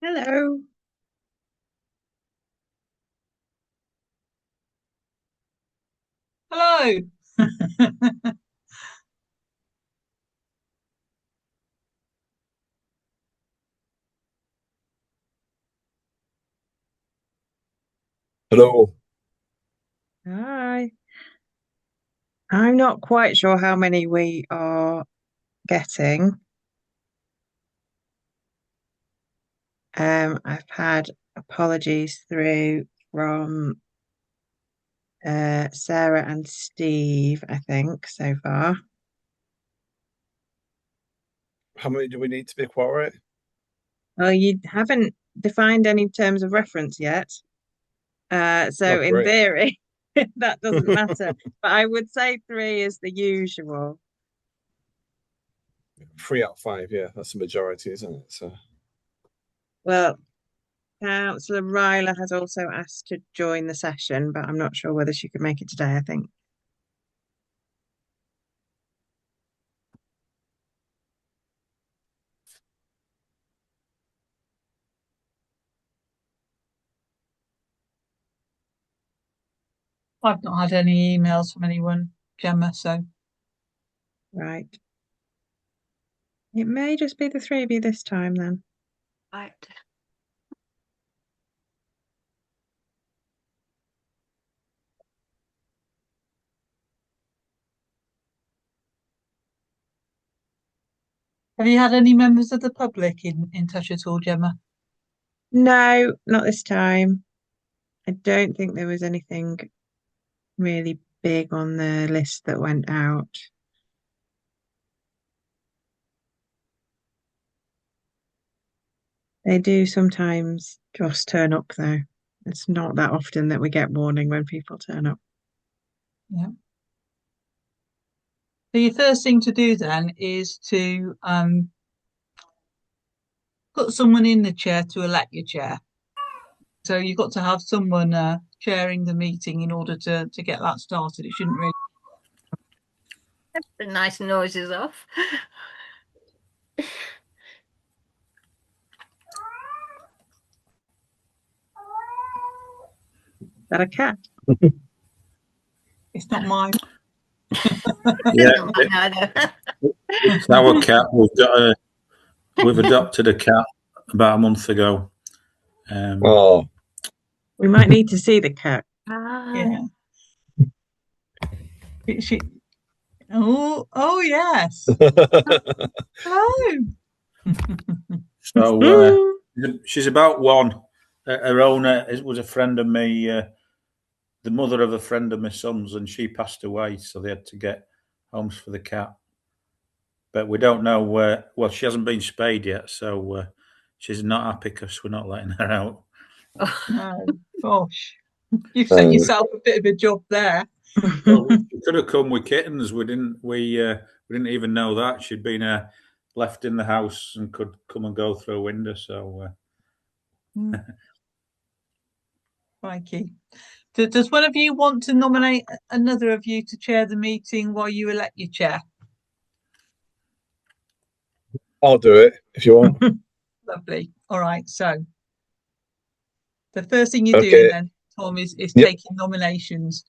Hello. Hello. Hello. Hi. I'm not quite sure how many we are getting. I've had apologies through from Sarah and Steve, I think, so far. How many do we need to be quorum? Well, you haven't defined any terms of reference yet. Oh, So in great. theory, that doesn't matter. But I would say three is the usual. 3 out of 5, yeah, that's the majority, isn't it? So Well, Councillor Ryler has also asked to join the session, but I'm not sure whether she could make it today, I think. I've not had any emails from anyone, Gemma, so Right. It may just be the three of you this time then. right. Have you had any members of the public in touch at all, Gemma? No, not this time. I don't think there was anything really big on the list that went out. They do sometimes just turn up though. It's not that often that we get warning when people turn up. Yeah. So your first thing to do then is to put someone in the chair to elect your chair. So you've got to have someone chairing the meeting in order to get that started. It shouldn't really. The nice noises off. Is that a cat? It's not mine. Yeah, Not mine either. it's our cat. We've adopted a cat about a month ago. oh, We might need to see the cat. Yeah. She. Oh yes. Hello. so she's about one. Her owner was a friend of me, the mother of a friend of my son's, and she passed away, so they had to get homes for the cat. But we don't know where. Well, she hasn't been spayed yet, so she's not happy because we're not letting her out. No, gosh, you've set um, yourself a bit of a job there. Well, she could have come with kittens. We didn't even know that she'd been left in the house and could come and go through a window. So Crikey. Does one of you want to nominate another of you to chair the meeting while you elect your chair? I'll do it if you want. Lovely. All right. So the first thing you're doing Okay. then, Tom, is Yep. taking nominations.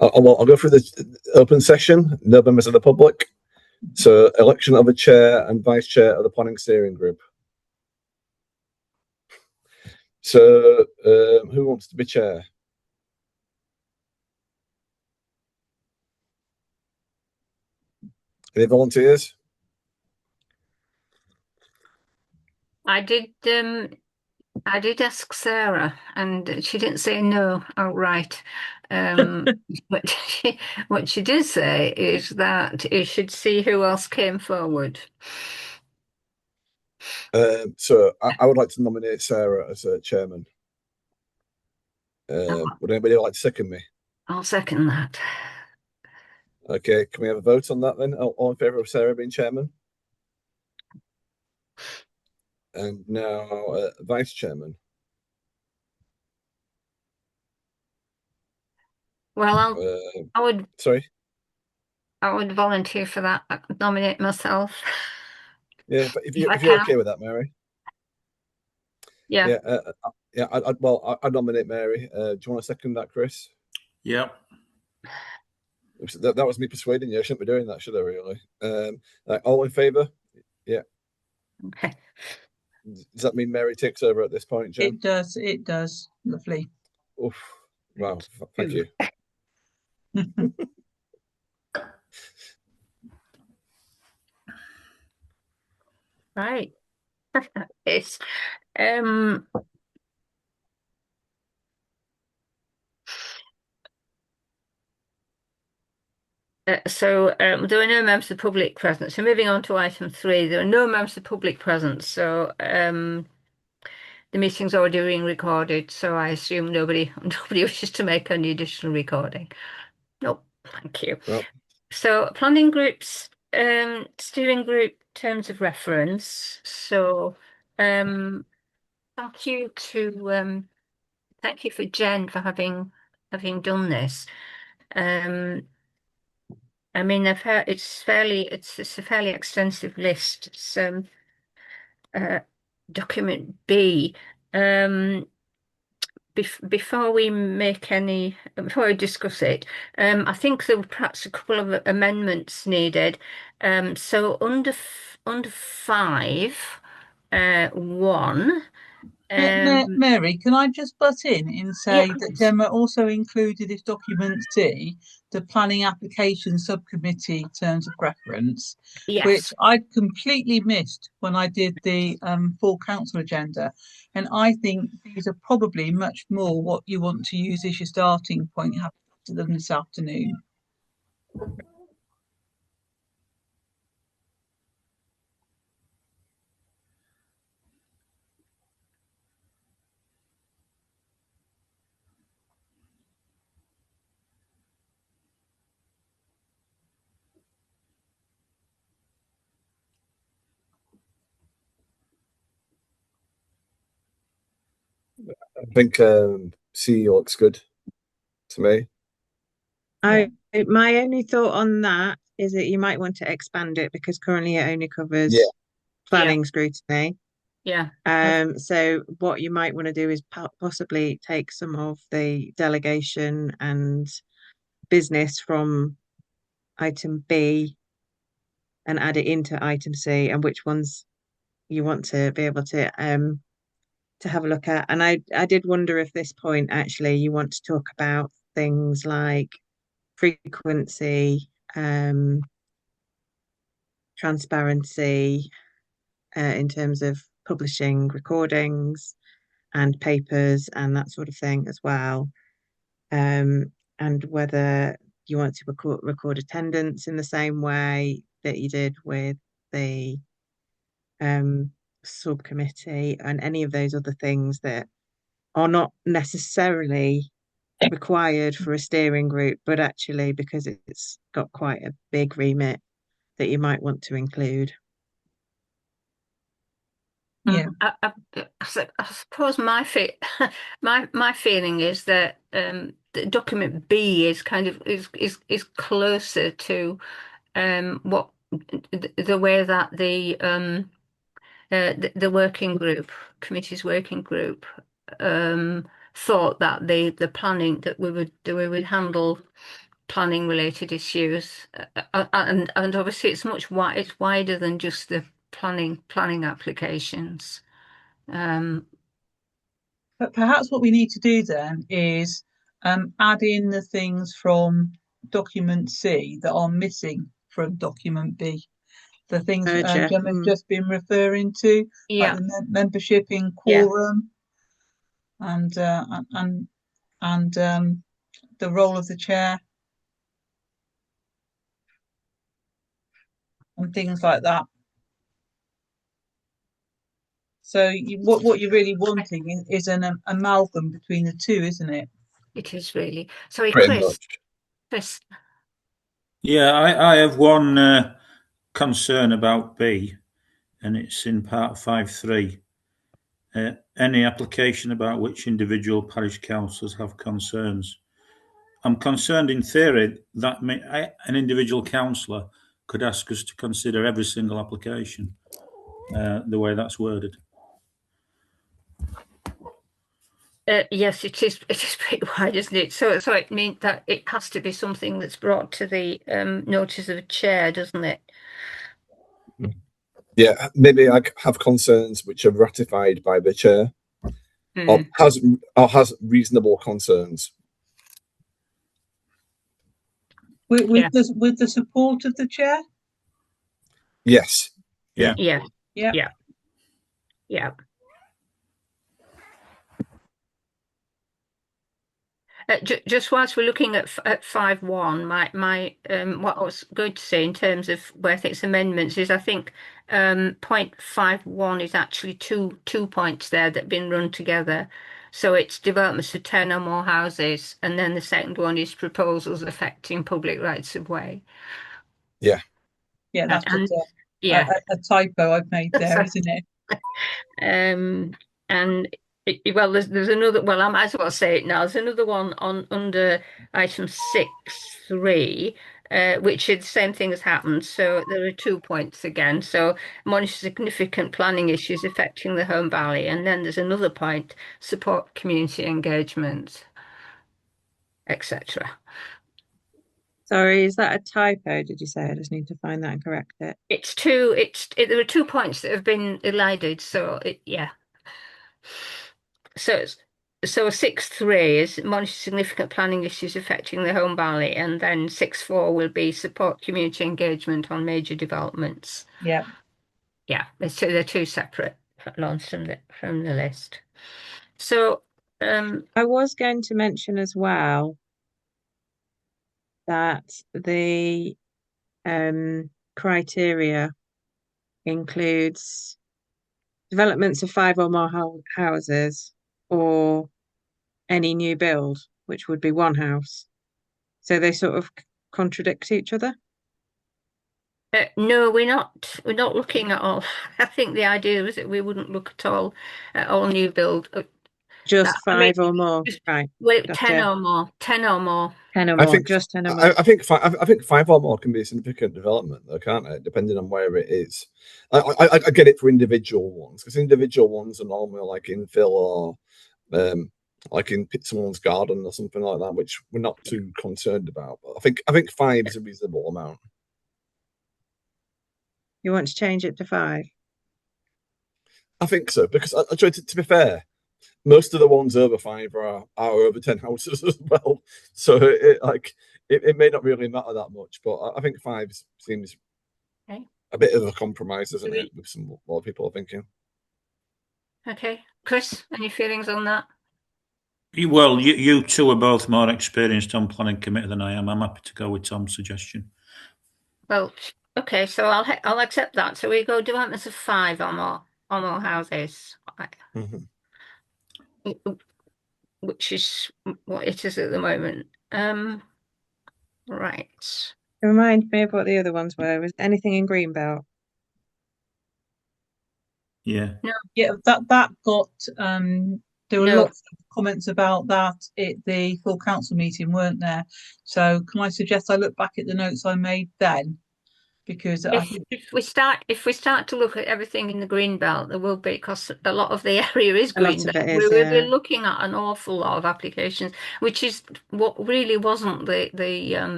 I'll go through the open session. No members of the public. So, election of a chair and vice chair of the planning steering group. So, who wants to be chair? Any volunteers? I did ask Sarah and she didn't say no outright. But what she did say is that you should see who else came forward. So, I would like to nominate Sarah as chairman. Would anybody like to second me? I'll second that. Okay, can we have a vote on that then? All in favour of Sarah being chairman? And now vice chairman. Well, Uh, I would sorry. I would volunteer for that. Nominate myself Yeah, if if I you're can. okay with that, Mary. Yeah. I nominate Mary. Do you want to second that, Chris? Yeah. That was me persuading you. I shouldn't be doing that, should I? Really? All in favour? Yeah. Okay. Does that mean Mary takes over at this point, Jen? It does. It does. Lovely. Oof. Wow. Thank you. Right. It's so there are no members of the public present. So moving on to item 3, there are no members of the public present. So the meeting's already being recorded. So I assume nobody wishes to make any additional recording. Nope. Thank you. Well, So planning groups, steering group terms of reference. So thank you for Jen for having done this. I mean, it's a fairly extensive list. It's document B. Before we discuss it, I think there were perhaps a couple of amendments needed. So under 5.1. Mary, can I just butt in and say that Gemma also included as document C the planning application subcommittee terms of reference, Yes. which I completely missed when I did the full council agenda. And I think these are probably much more what you want to use as your starting point after them this afternoon. I think C looks good to me. My only thought on that is that you might want to expand it because currently it only covers planning scrutiny. Yeah. So what you might want to do is possibly take some of the delegation and business from item B and add it into item C, and which ones you want to be able to have a look at. And I did wonder if this point actually you want to talk about things like frequency, transparency, in terms of publishing recordings and papers and that sort of thing as well. And whether you want to record attendance in the same way that you did with the subcommittee and any of those other things that are not necessarily required for a steering group, but actually because it's got quite a big remit that you might want to include. Yeah. I suppose my feeling is that the document B is kind of is closer to what the way that the working group, committee's working group, thought that the planning that we would handle planning related issues, and obviously it's it's wider than just the planning applications. But perhaps what we need to do then is add in the things from document C that are missing from document B. The things Gemma's just been referring to, like the membership in quorum, and the role of the chair, and things like that. So what you're really wanting is an amalgam between the two, isn't it? It is really. Sorry, Chris. Yeah, I have one concern about B, and it's in part 5.3. Any application about which individual parish councillors have concerns. I'm concerned in theory that an individual councillor could ask us to consider every single application, the way that's worded. Yes, it is. It is pretty wide, isn't it? So it means that it has to be something that's brought to the notice of a chair, doesn't it? Yeah, maybe I have concerns which are ratified by the chair, or has reasonable concerns. With the support of the chair? Yes. Yeah. Yeah. Just whilst we're looking at 5.1, my what I was going to say in terms of where I think it's amendments is I think point 5.1 is actually two points there that have been run together. So it's developments of 10 or more houses, and then the second one is proposals affecting public rights of way. Yeah. Yeah, that's just a typo I've made there, isn't it? And well, there's another. Well, I might as well say it now. There's another one on under item 6.3, which is the same thing has happened. So there are 2 points again. So monitor significant planning issues affecting the Home Valley, and then there's another point: support community engagement, etc. Sorry, is that a typo? Did you say? I just need to find that and correct it. There are 2 points that have been elided. So yeah. So 6.3 is monitor significant planning issues affecting the Home Valley, and then 6.4 will be support community engagement on major developments. Yeah. Yeah, they're 2 separate ones from the list. So I was going to mention as well that the criteria includes developments of 5 or more houses or any new build, which would be 1 house. So they sort of contradict each other. No, we're not looking at all. I think the idea was that we wouldn't look at all new build. Just 5 or more, right? Wait, gotcha. 10 or more. 10 or more. 10 or more. I think, just 10 or more. I think 5 or more can be a significant development, though, can't it? Depending on where it is. I get it for individual ones, because individual ones are normally like infill or like in someone's garden or something like that, which we're not too concerned about. But I think 5 is a reasonable amount. You want to change it to 5? I think so, because to be fair, most of the ones over 5 are over 10 houses as well. So it may not really matter that much, but I think 5 seems a bit of a compromise, isn't it? With a lot of people are thinking. Okay, Chris, any feelings on that? Well, you two are both more experienced on planning committee than I am. I'm happy to go with Tom's suggestion. Well, okay, so I'll accept that. So we go developments of 5 or more houses, which is what it is at the moment. Right. Remind me of what the other ones were. Was anything in Greenbelt? Yeah. No. Yeah, that got there were lots of comments about that at the full council meeting, weren't there? So can I suggest I look back at the notes I made then? Because if we start to look at everything in the green belt, there will be, because a lot of the area is green belt. We're looking at an awful lot of applications, which is what really wasn't the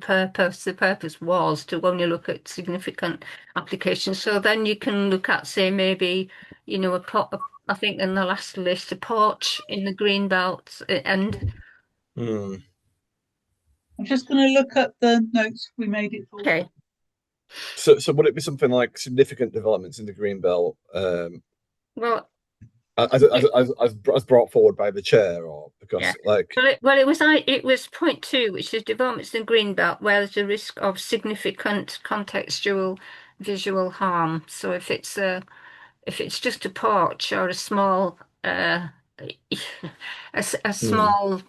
purpose. The purpose was to only look at significant applications. So then you can look at, say, maybe, I think in the last list, a porch in the green belt, and I'm just going to look at the notes we made it for. Okay. So would it be something like significant developments in the green belt? Well, as brought forward by the chair, or because it was point 2, which is developments in green belt where there's a risk of significant contextual visual harm. So if it's just a porch or a small small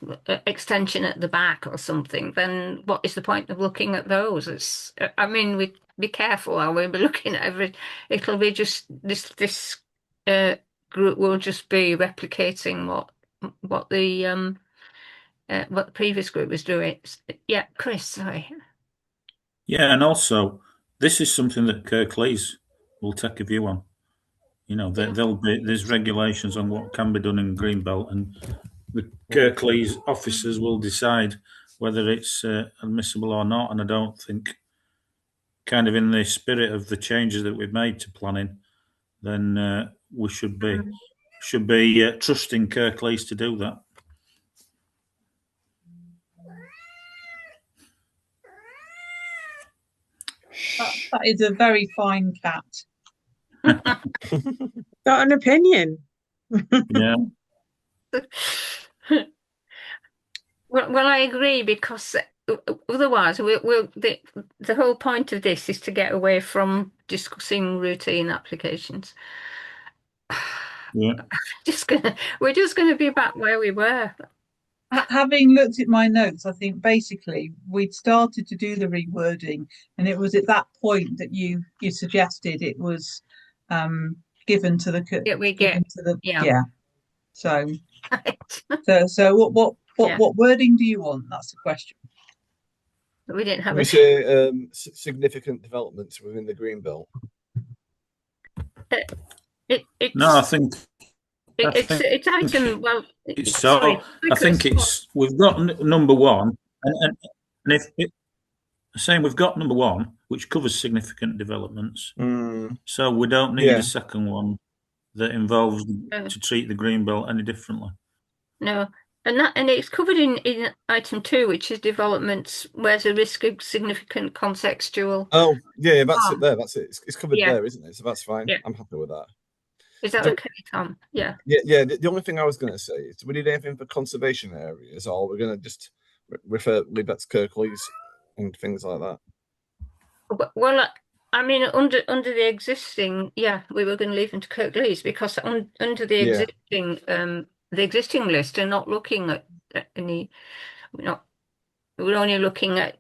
extension at the back or something, then what is the point of looking at those? We be careful how we be looking at it'll be just this group will just be replicating what the previous group was doing. Yeah, Chris, sorry. Yeah, and also this is something that Kirklees will take a view on. You know, there's regulations on what can be done in Greenbelt, and the Kirklees officers will decide whether it's admissible or not. And I don't think, kind of in the spirit of the changes that we've made to planning, then we should be trusting Kirklees to do that. That is a very fine cat. Got an opinion. Yeah. Well, I agree, because otherwise, the whole point of this is to get away from discussing routine applications. Yeah. We're just gonna be back where we were. Having looked at my notes, I think basically we'd started to do the rewording, and it was at that point that you suggested it was given to the yeah. So what wording do you want? That's the question. We didn't have. We say significant developments within the Greenbelt. No, I think. It's item. Well, I think we've got number one, and if saying we've got number one, which covers significant developments, so we don't need a second one that involves to treat the Greenbelt any differently. No, and it's covered in item 2, which is developments where there's a risk of significant contextual. Oh yeah, that's it there. That's it. It's covered there, isn't it? So that's fine. Yeah. I'm happy with that. Is that okay, Tom? Yeah. Yeah. The only thing I was going to say is, do we need anything for conservation areas, or we're going to just leave that to Kirklees and things like that? Well, I mean, under the existing, we were going to leave them to Kirklees, because under the existing list, they're not looking at any. We're only looking at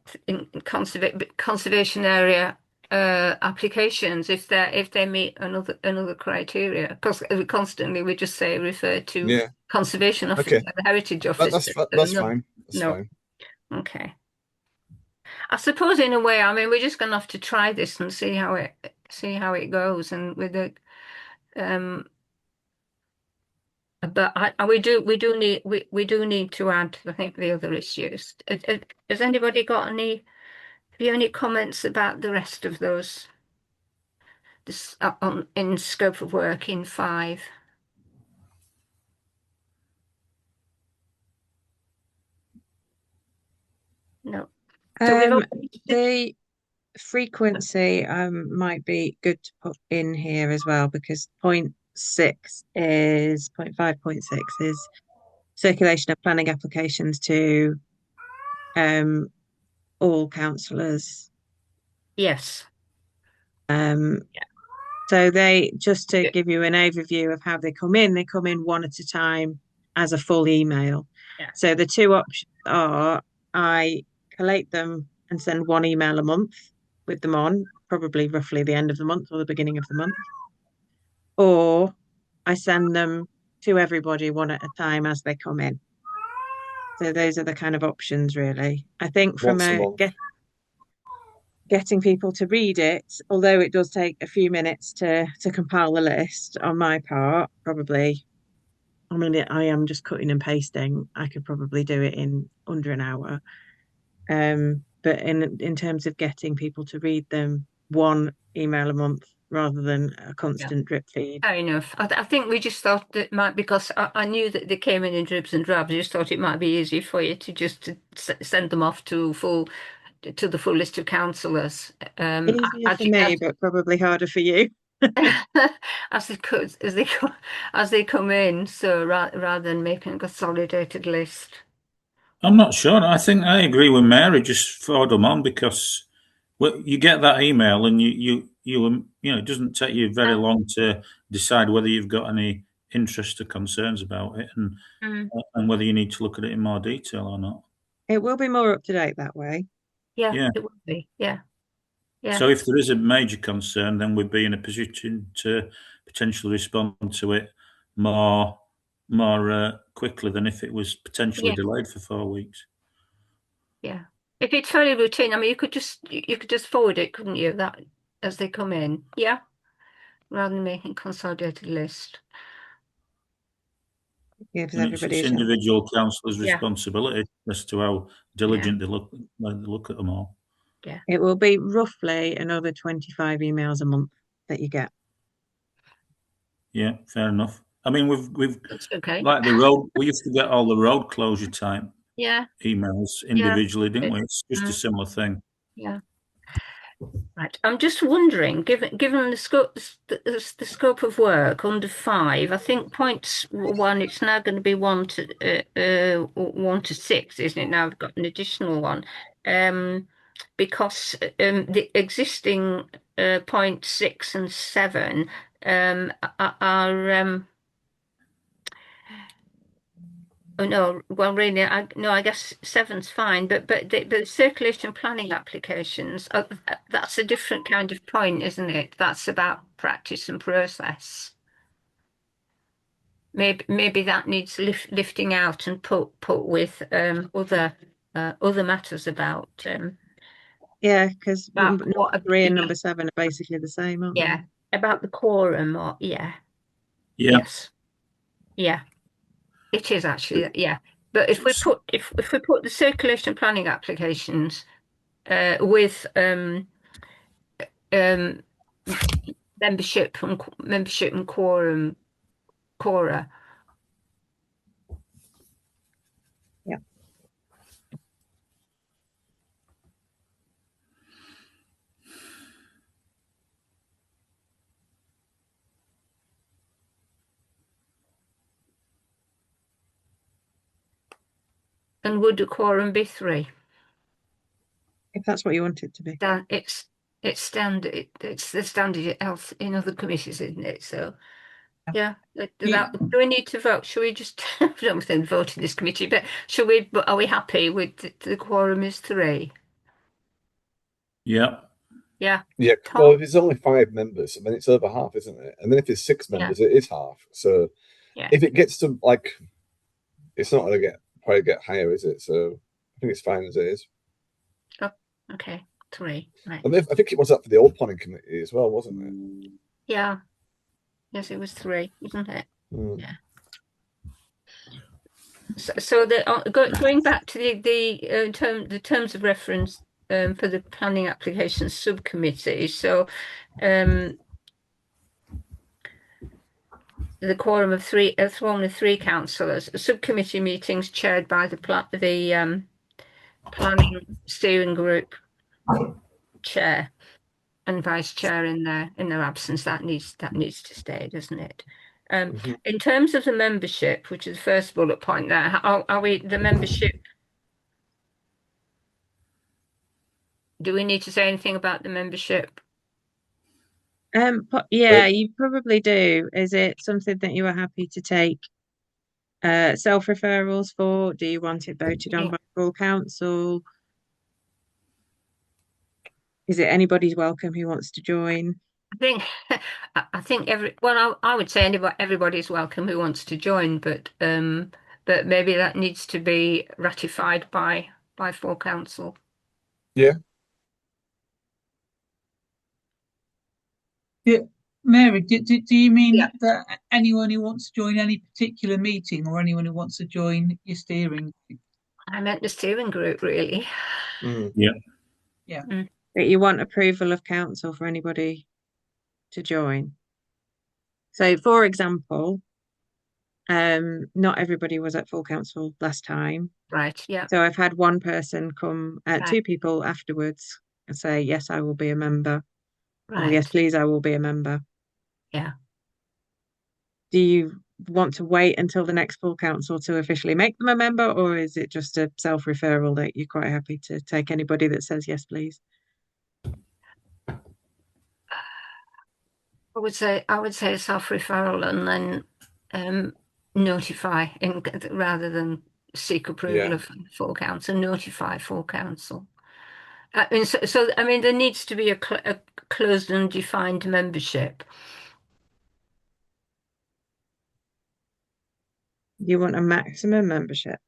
conservation area applications if they meet another criteria, because we just say refer to conservation officer, the heritage officer. That's fine. That's fine. Okay. I suppose in a way, I mean, we're just going to have to try this and see how it goes, and with the but we do need to add, I think, the other issues. Has anybody got any? Have you any comments about the rest of those? This in scope of work in 5. No. So the frequency might be good to put in here as well, because point 5.6 is circulation of planning applications to all councillors. Yes. So they, just to give you an overview of how they come in one at a time as a full email. Yeah. So the 2 options are, I collate them and send 1 email a month with them on, probably roughly the end of the month or the beginning of the month, or I send them to everybody 1 at a time as they come in. So those are the kind of options, really. I think from getting people to read it, although it does take a few minutes to compile the list on my part, probably, I mean, I am just cutting and pasting. I could probably do it in under an hour. But in terms of getting people to read them, 1 email a month rather than a constant drip feed. Fair enough. I think we just thought that might, because I knew that they came in dribs and drabs. I just thought it might be easy for you to just send them off to the full list of councillors. Easier for me, but probably harder for you. as they come in, so rather than making a consolidated list. I'm not sure. I think I agree with Mary. Just forward them on, because you get that email and you it doesn't take you very long to decide whether you've got any interest or concerns about it, and whether you need to look at it in more detail or not. It will be more up to date that way. Yeah. It will be. Yeah. So if there is a major concern, then we'd be in a position to potentially respond to it more quickly than if it was potentially delayed for 4 weeks. Yeah. If it's fairly routine, I mean, you could just forward it, couldn't you? That as they come in. Yeah. rather than making consolidated list. Gives And everybody it's a chance. individual councillors' Yeah. responsibility as to how diligent they look at them all. Yeah. It will be roughly another 25 emails a month that you get. Yeah, fair enough. I mean, we've That's okay. like the road. We used to get all the road closure type Yeah. emails individually, didn't we? It's just a similar thing. Yeah. Right. I'm just wondering, given the scope of work under 5, I think point 1, it's now going to be 1 to 6, isn't it? Now I've got an additional one. Because the existing point 6 and 7 are oh no, well really, I guess 7's fine, but the circulation planning applications, that's a different kind of point, isn't it? That's about practice and process. Maybe that needs lifting out and put with other matters about Yeah, because number what 3 and number 7 are basically the same, aren't yeah about the quorum or Yeah. yes, yeah, it is actually, yeah. But if we put the circulation planning applications with membership and quorum, Quora. Yeah. And would a quorum be 3? If that's what you want it to be. It's standard. It's the standard else in other committees, isn't it? So, yeah. Do we need to vote? Should we just? I don't think vote in this committee, but should we? But are we happy with the quorum is 3? Yeah. Yeah. Yeah. Tom? Well, if it's only 5 members, I mean, it's over half, isn't it? And then if it's 6 members, it is half. So if it gets to like, it's not going to probably get higher, is it? So I think it's fine as it is. Oh, okay. 3. Right. And I think it was up for the old planning committee as well, wasn't it? Yeah. Yes, it was 3, wasn't it? Yeah. So going back to the terms of reference for the planning applications subcommittee. So the quorum of 3, one of 3 councillors. Subcommittee meetings chaired by the planning steering group chair and vice chair in their absence. That needs to stay, doesn't it? In terms of the membership, which is the first bullet point there, are we the membership? Do we need to say anything about the membership? Yeah, you probably do. Is it something that you are happy to take self-referrals for? Do you want it voted on by full council? Is it anybody's welcome who wants to join? I think I would say everybody's welcome who wants to join, but maybe that needs to be ratified by full council. Yeah. Yeah, Mary, do you mean that anyone who wants to join any particular meeting or anyone who wants to join your steering group? I meant the steering group, really. Yeah. Yeah. But you want approval of council for anybody to join. So, for example, not everybody was at full council last time. Right. Yeah. So I've had one person come, 2 people afterwards and say, yes, I will be a member. Right. Or yes, please, I will be a member. Yeah. Do you want to wait until the next full council to officially make them a member, or is it just a self-referral that you're quite happy to take anybody that says yes, please? I would say a self-referral and then notify rather than seek approval of full council. Notify full council. So I mean, there needs to be a closed and defined membership. You want a maximum membership?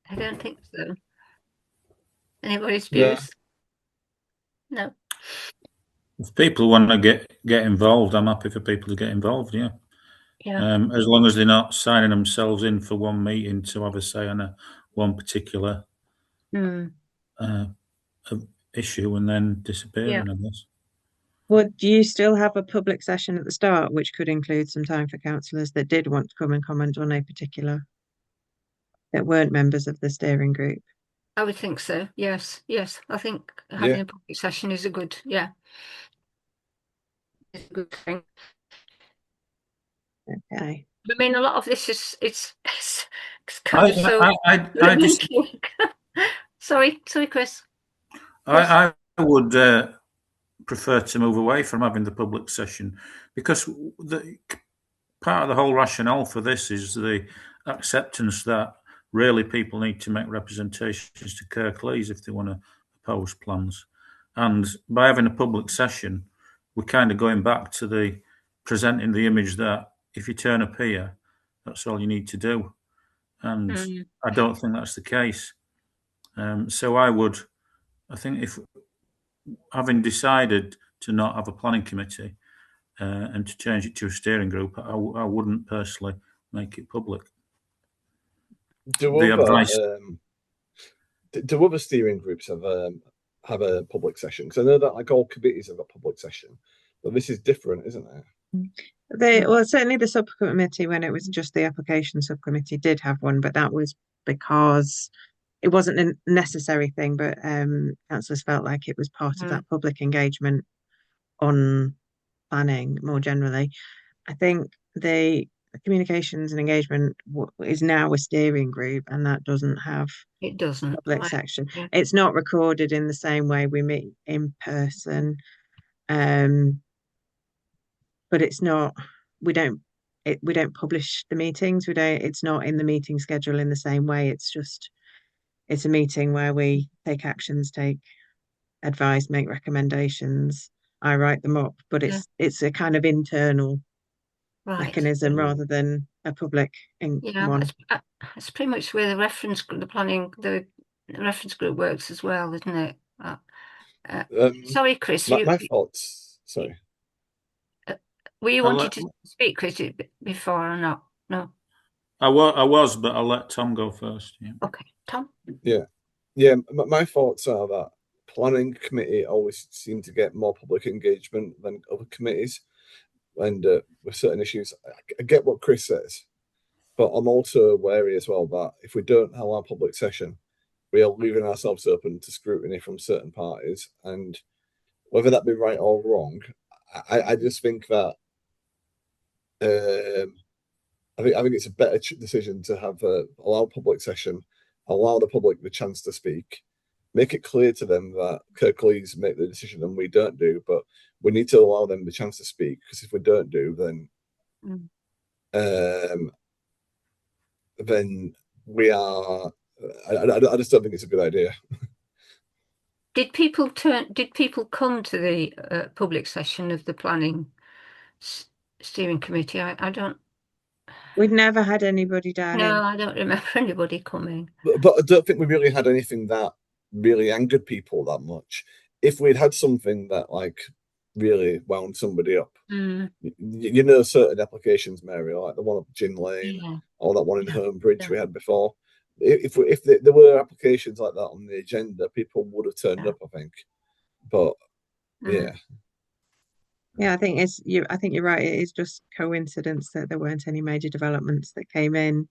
I don't think so. Anybody's views? No. If people want to get involved, I'm happy for people to get involved. Yeah. As long as they're not signing themselves in for one meeting to have a say on one particular issue and then disappearing, I guess. Well, do you still have a public session at the start, which could include some time for councillors that did want to come and comment on a particular, that weren't members of the steering group? I would think so. Yes. I think having a public session is a good, it's a good thing. Okay. I mean, a lot of this it's kind of so. I just sorry, Chris. I would prefer to move away from having the public session, because part of the whole rationale for this is the acceptance that really people need to make representations to Kirklees if they want to oppose plans. And by having a public session, we're kind of going back to the presenting the image that if you turn up here, that's all you need to do. And I don't think that's the case. So I think if having decided to not have a planning committee and to change it to a steering group, I wouldn't personally make it public. Do other steering groups have a public session? Because I know that like all committees have a public session, but this is different, isn't it? Well, certainly the subcommittee, when it was just the application subcommittee, did have one, but that was because it wasn't a necessary thing, but councillors felt like it was part of that public engagement on planning more generally. I think the communications and engagement is now a steering group, and that doesn't have public section. It's not recorded in the same way we meet in person, but it's not. We don't publish the meetings. It's not in the meeting schedule in the same way. It's a meeting where we take actions, take advice, make recommendations. I write them up, but it's a kind of internal mechanism rather than a public one. It's pretty much where the reference group works as well, isn't it? Sorry, Chris. My thoughts. Sorry. Were you wanting to speak, Chris, before or not? No. I was, but I'll let Tom go first. Yeah. Okay, Tom. Yeah. My thoughts are that planning committee always seem to get more public engagement than other committees, and with certain issues, I get what Chris says, but I'm also wary as well that if we don't allow public session, we are leaving ourselves open to scrutiny from certain parties, and whether that be right or wrong, I just think that I think it's a better decision to have allow public session, allow the public the chance to speak, make it clear to them that Kirklees make the decision and we don't do, but we need to allow them the chance to speak, because if we don't do, then we are. I just don't think it's a good idea. Did people come to the public session of the planning steering committee? I don't. We'd never had anybody down. No, I don't remember anybody coming. But I don't think we really had anything that really angered people that much. If we'd had something that like really wound somebody up, you know, certain applications, Mary, like the one up Gin Lane, or that one in Homebridge we had before. If there were applications like that on the agenda, people would have turned up, I think. But I think I think you're right. It is just coincidence that there weren't any major developments that came in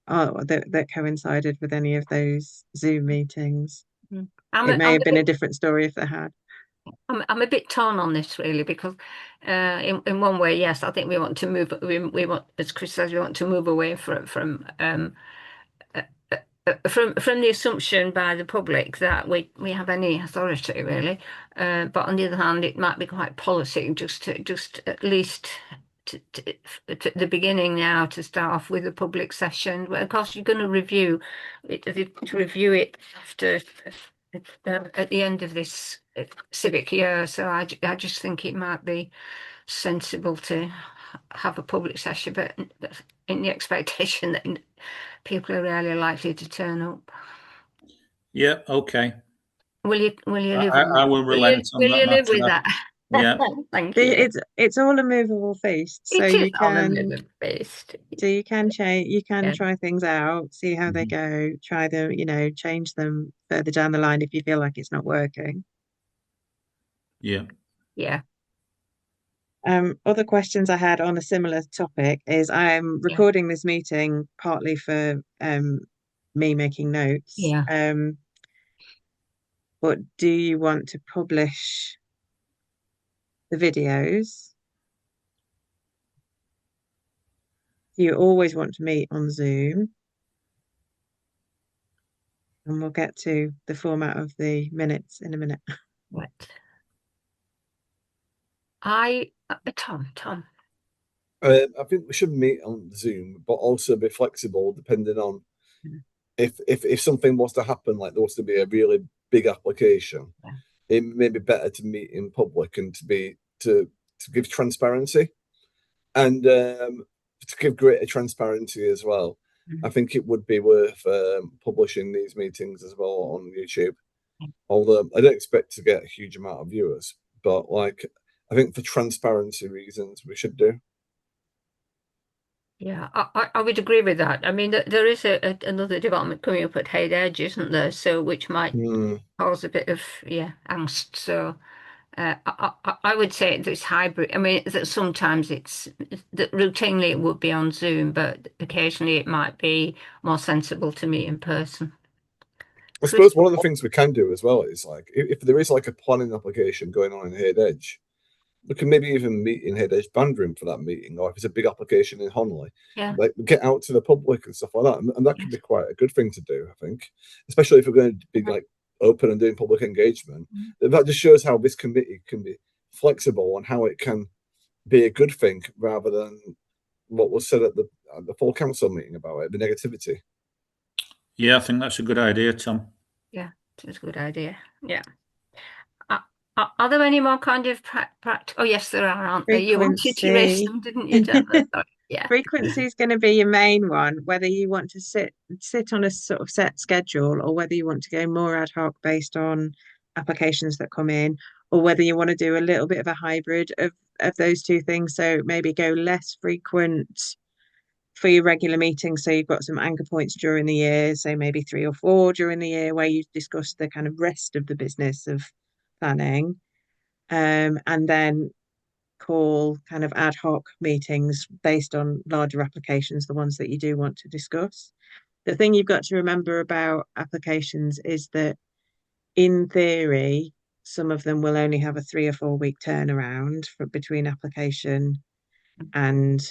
that coincided with any of those Zoom meetings. It may have been a different story if they had. I'm a bit torn on this, really, because in one way, yes, I think we want to move. We want, as Chris says, we want to move away from the assumption by the public that we have any authority, really. But on the other hand, it might be quite policy just at least to the beginning now to start off with a public session. But of course, you're going to review it after at the end of this civic year. So I just think it might be sensible to have a public session, but in the expectation that people are really likely to turn up. Yeah, okay. Will you live? I will relent on that. Will you live with that? Yeah. Thank you. It's all a movable feast, so you can feast. So you can change, you can Yeah. try things out, see how they go, try them, change them further down the line if you feel like it's not working. Yeah. Yeah. Other questions I had on a similar topic is I'm recording this meeting partly for me making notes. Yeah. But do you want to publish the videos? Do you always want to meet on Zoom? And we'll get to the format of the minutes in a minute. Right. Tom. I think we should meet on Zoom, but also be flexible depending on if something was to happen, like there was to be a really big application, it may be better to meet in public and to give transparency and to give greater transparency as well. I think it would be worth publishing these meetings as well on YouTube. Although I don't expect to get a huge amount of viewers, but like I think for transparency reasons we should do. Yeah, I would agree with that. I mean, there is another development coming up at Hayes Edge, isn't there? So which might cause a bit of angst. So I would say it's hybrid. I mean, that sometimes that routinely it would be on Zoom, but occasionally it might be more sensible to meet in person. I suppose one of the things we can do as well is like if there is like a planning application going on in Hayes Edge, we can maybe even meet in Hayes Edge band room for that meeting, or if it's a big application in Honley, like get out to the public and stuff like that, and that could be quite a good thing to do, I think, especially if we're going to be like open and doing public engagement. That just shows how this committee can be flexible and how it can be a good thing rather than what was said at the full council meeting about it, the negativity. Yeah, I think that's a good idea, Tom. Yeah, it's a good idea. Yeah. Are there any more kind of practice? Oh, yes, there are, aren't there? You wanted to raise them, didn't you? Yeah. Frequency is going to be your main one, whether you want to sit on a sort of set schedule or whether you want to go more ad hoc based on applications that come in, or whether you want to do a little bit of a hybrid of those two things. So maybe go less frequent for your regular meetings. So you've got some anchor points during the year, so maybe 3 or 4 during the year where you discuss the kind of rest of the business of planning, and then call kind of ad hoc meetings based on larger applications, the ones that you do want to discuss. The thing you've got to remember about applications is that in theory, some of them will only have a 3 or 4 week turnaround between application and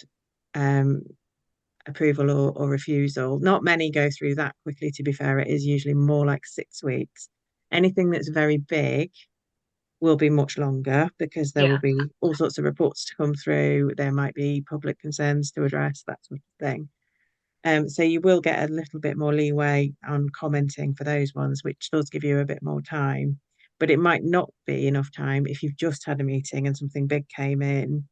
approval or refusal. Not many go through that quickly, to be fair. It is usually more like 6 weeks. Anything that's very big will be much longer because there will be all sorts of reports to come through. There might be public concerns to address, that sort of thing. So you will get a little bit more leeway on commenting for those ones, which does give you a bit more time. But it might not be enough time if you've just had a meeting and something big came in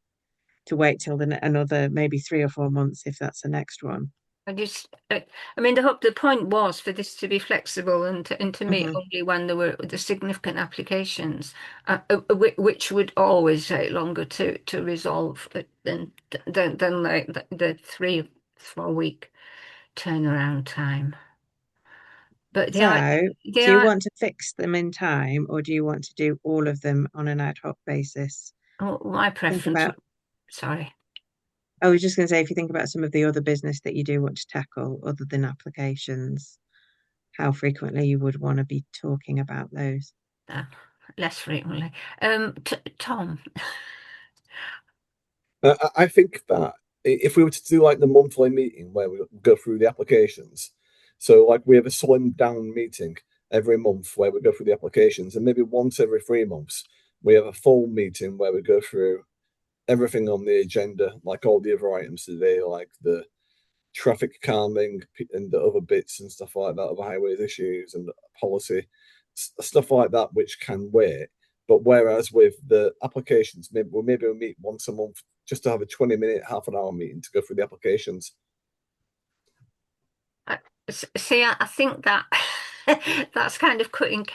to wait till another maybe 3 or 4 months if that's the next one. I mean, the point was for this to be flexible and to meet only when there were the significant applications, which would always take longer to resolve than like the 3 or 4 week turnaround time. But do you want to fix them in time, or do you want to do all of them on an ad hoc basis? Oh, my preference. Sorry. I was just going to say, if you think about some of the other business that you do want to tackle other than applications, how frequently you would want to be talking about those? Less frequently. Tom? I think that if we were to do like the monthly meeting where we go through the applications, so like we have a slimmed down meeting every month where we go through the applications, and maybe once every 3 months we have a full meeting where we go through everything on the agenda, like all the other items today, like the traffic calming and the other bits and stuff like that, other highways issues and policy, stuff like that, which can wait. But whereas with the applications, maybe we'll meet once a month just to have a 20-minute, half an hour meeting to go through the applications. See, I think that that's kind of cutting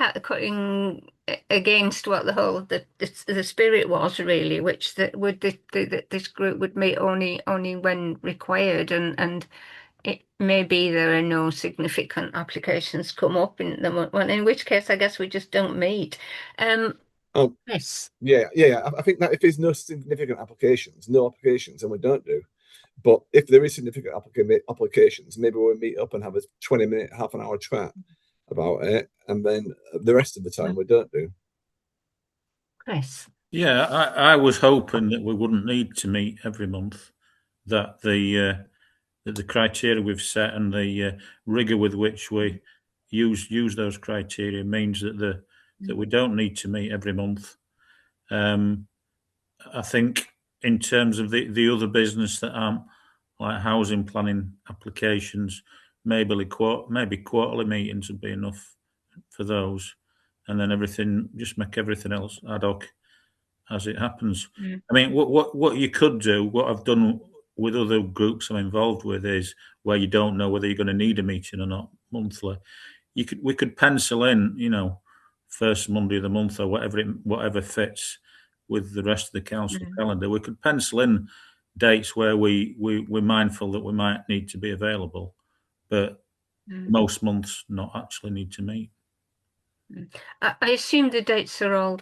against what the spirit was really, which this group would meet only when required, and it may be there are no significant applications come up in the month, well, in which case I guess we just don't meet. Oh, Yes. yeah. I think that if there's no significant applications, then we don't do. But if there is significant applications, maybe we'll meet up and have a 20-minute, half an hour chat about it, and then the rest of the time we don't do. Chris. Yeah, I was hoping that we wouldn't need to meet every month, that the criteria we've set and the rigor with which we use those criteria means that we don't need to meet every month. I think in terms of the other business that aren't like housing planning applications, maybe quarterly meetings would be enough for those, and then just make everything else ad hoc as it happens. Mm. I mean, what you could do, what I've done with other groups I'm involved with, is where you don't know whether you're going to need a meeting or not monthly. We could pencil in, first Monday of the month or whatever fits with the rest of the council calendar. We could pencil in dates where we're mindful that we might need to be available, but most months not actually need to meet. I assume the dates are all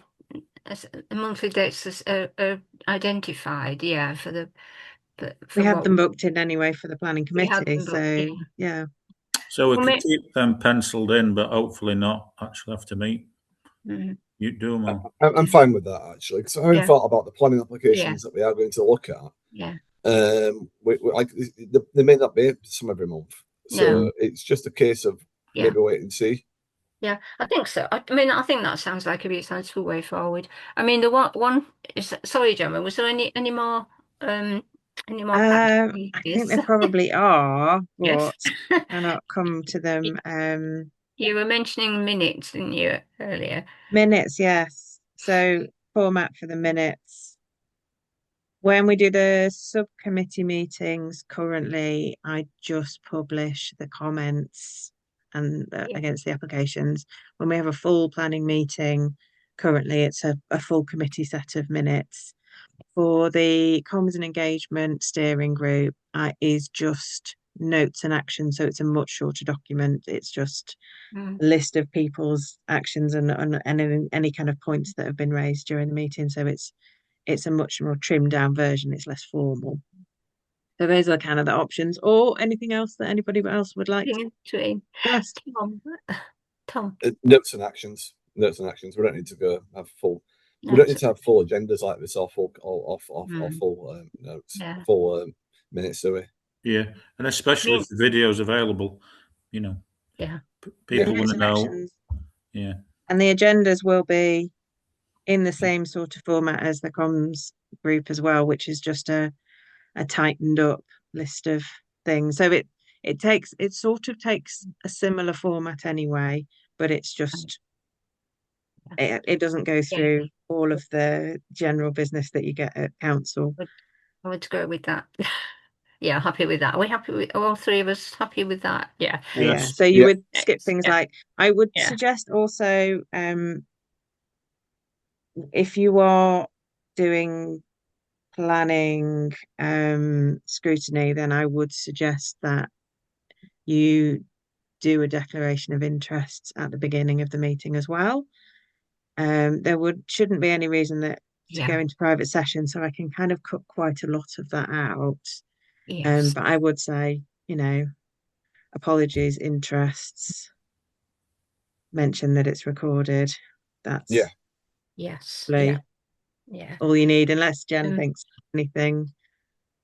monthly dates are identified, yeah, we have them booked in anyway for the planning committee, so yeah. So we can keep them penciled in, but hopefully not actually have to meet. You do them all. I'm fine with that actually, because I haven't thought about the planning applications that we are going to look at. Yeah. Like there may not be some every month, so it's just a case of maybe wait and see. Yeah, I think so. I mean, I think that sounds like a really sensible way forward. I mean, the one is, sorry, Gemma, was there any more I think there probably are, but yes. cannot come to them. You were mentioning minutes, didn't you, earlier? Minutes, yes. So format for the minutes. When we do the subcommittee meetings currently, I just publish the comments and against the applications. When we have a full planning meeting, currently it's a full committee set of minutes. For the comms and engagement steering group, is just notes and actions, so it's a much shorter document. It's just a list of people's actions and any kind of points that have been raised during the meeting. So it's a much more trimmed down version. It's less formal. So those are kind of the options, or anything else that anybody else would like to ask. Tom. Notes and actions. We don't need to go have full. We don't need to have full agendas like this, or full notes, full minutes, do we? Yeah, and especially if the video is available, people want to know. Actions. Yeah, and the agendas will be in the same sort of format as the comms group as well, which is just a tightened up list of things. So it sort of takes a similar format anyway, but it's just it doesn't go through all of the general business that you get at council. I would go with that. Yeah, happy with that. Are we happy with all three of us? Happy with that? Yeah. Yeah. So you would skip things like, I would suggest also, if you are doing planning scrutiny, then I would suggest that you do a declaration of interests at the beginning of the meeting as well. There shouldn't be any reason to go into private session, so I can kind of cut quite a lot of that out. Yes. But I would say, apologies, interests, mention that it's recorded. That's yes. Yeah. all you need, unless Jen thinks anything.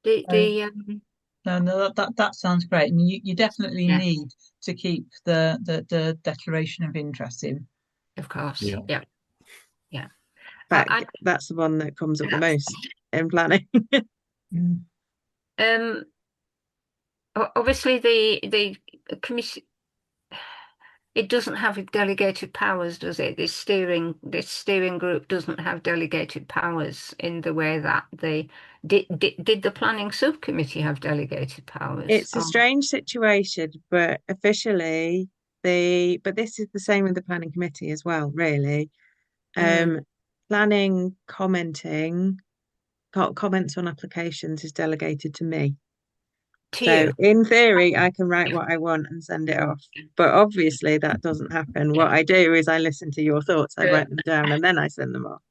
No, that sounds great. I mean, you definitely need to keep the declaration of interest in. Of course. Yeah. That's the one that comes up the most in planning. Obviously, the commission, it doesn't have delegated powers, does it? This steering group doesn't have delegated powers in the way that did the planning subcommittee have delegated powers? It's a strange situation, but officially but this is the same with the planning committee as well, really. Planning comments on applications is delegated to me. So in theory, I can write what I want and send it off. But obviously that doesn't happen. What I do is I listen to your thoughts, I write them down, and then I send them off.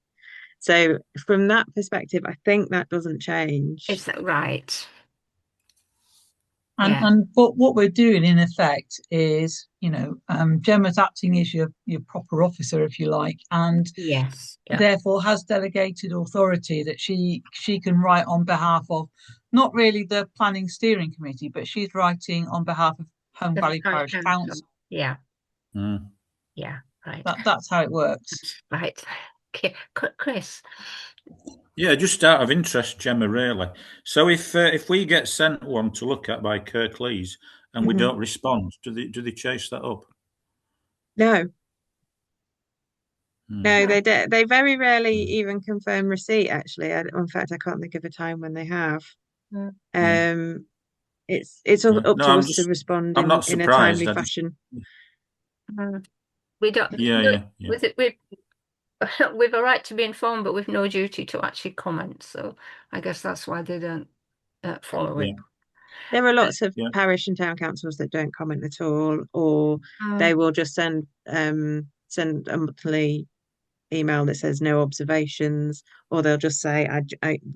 So from that perspective, I think that doesn't change. Is that right? And what we're doing in effect is, Gemma's acting as your proper officer, if you like, and therefore has delegated authority that she can write on behalf of not really the planning steering committee, but she's writing on behalf of Home Valley Parish Council. Yeah. Mm. Yeah, right. That's how it works. Right. Okay. Chris. Yeah, just out of interest, Gemma, really. So if we get sent one to look at by Kirklees and we don't respond, do they chase that up? No. No, they do. They very rarely even confirm receipt, actually. In fact, I can't think of a time when they have. It's up to us to respond in a timely fashion. We don't. We've a right to be informed, but we've no duty to actually comment. So I guess that's why they don't follow it. There are lots of parish and town councils that don't comment at all, or they will just send a monthly email that says no observations, or they'll just say,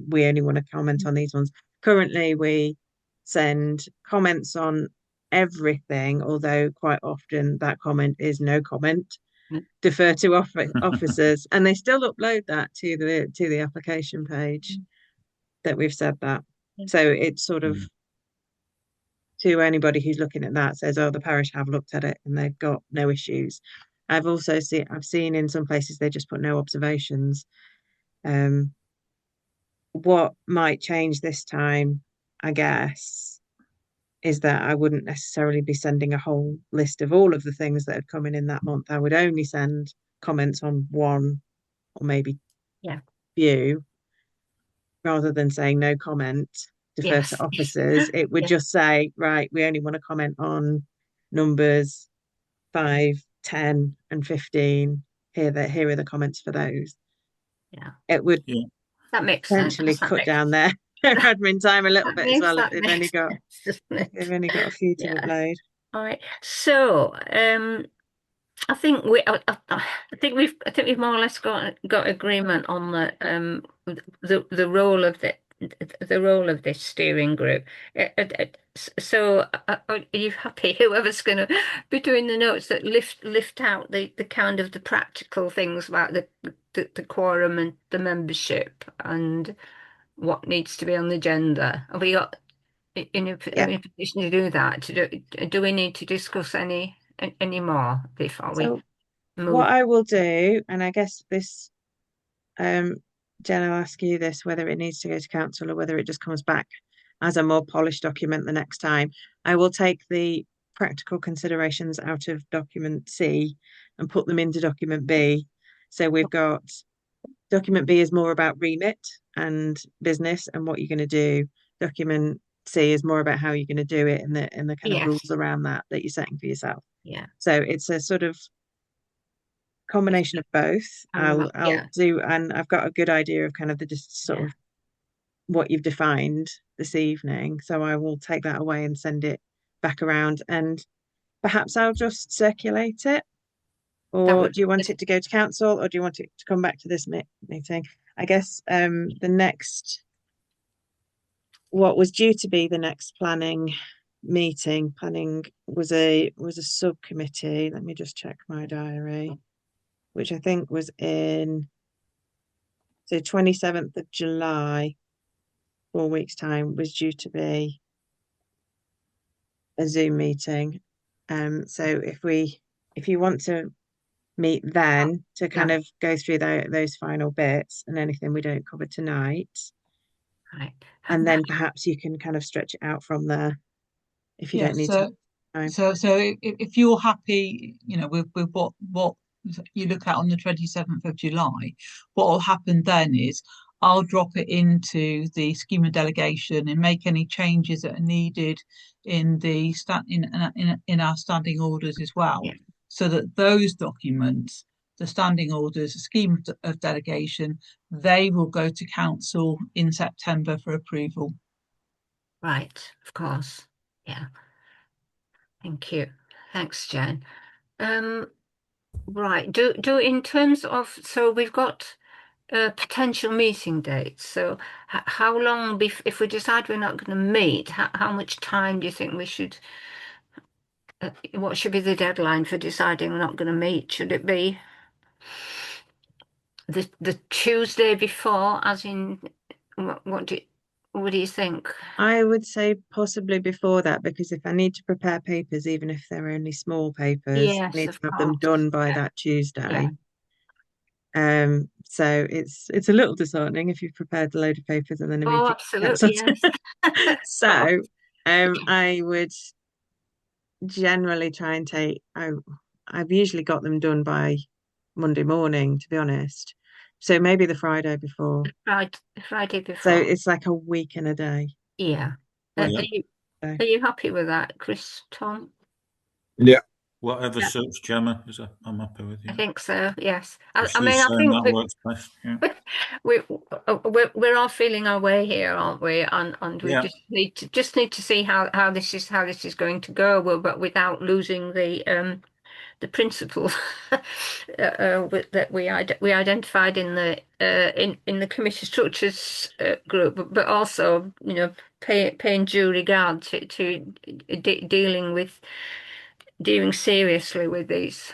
we only want to comment on these ones. Currently, we send comments on everything, although quite often that comment is no comment. Defer to officers, and they still upload that to the application page that we've said that. So it's sort of to anybody who's looking at that says, oh, the parish have looked at it and they've got no issues. I've seen in some places they just put no observations. What might change this time, I guess, is that I wouldn't necessarily be sending a whole list of all of the things that had come in that month. I would only send comments on one or maybe few, rather than saying no comment, defer to officers. It would just say, right, we only want to comment on numbers 5, 10 and 15. Here are the comments for those. It would that makes potentially sense. cut down their admin time a little bit as well. They've only got a few to upload. All right. So I think we've more or less got agreement on the role of this steering group. So are you happy? Whoever's going to be doing the notes that lift out the kind of the practical things about the quorum and the membership and what needs to be on the agenda. Have we got in a position to do that? Do we need to discuss any more before we move? What I will do, and I guess this, Jen, I'll ask you this, whether it needs to go to council or whether it just comes back as a more polished document the next time. I will take the practical considerations out of document C and put them into document B. So we've got document B is more about remit and business and what you're going to do. Document C is more about how you're going to do it and the kind of rules around that you're setting for yourself. So it's a sort of combination of both. I'll do, and I've got a good idea of kind of the just sort of what you've defined this evening. So I will take that away and send it back around, and perhaps I'll just circulate it. Or do you want it to go to council, or do you want it to come back to this meeting? I guess what was due to be the next planning meeting, was a subcommittee. Let me just check my diary, which I think was in 27th of July, 4 weeks' time, was due to be a Zoom meeting. So if you want to meet then to kind of go through those final bits and anything we don't cover tonight, and then perhaps you can kind of stretch it out from there if you don't need to. So if you're happy, with what you look at on the 27th of July, what will happen then is I'll drop it into the scheme of delegation and make any changes that are needed in the in our standing orders as well, so that those documents, the standing orders, the scheme of delegation, they will go to council in September for approval. Right, of course. Yeah. Thank you. Thanks, Jen. Right. Do in terms of, so we've got potential meeting dates. So how long, if we decide we're not going to meet, how much time do you think we should, what should be the deadline for deciding we're not going to meet? Should it be the Tuesday before, as in, what do you think? I would say possibly before that, because if I need to prepare papers, even if they're only small papers, I need to have them done by that Tuesday. So it's a little disheartening if you've prepared a load of papers and then a meeting. Absolutely, yes. So I would generally try and I've usually got them done by Monday morning, to be honest. So maybe the Friday before. Friday before. So it's like a week and a day. Yeah. Are you happy with that, Chris, Tom? Yeah. Whatever suits Gemma, I'm happy with you. I think so, yes. I mean, I think that works best. Yeah. We're all feeling our way here, aren't we? And we just need to see how this is going to go, but without losing the principle that we identified in the committee structures group, but also, you know, paying due regard to dealing seriously with these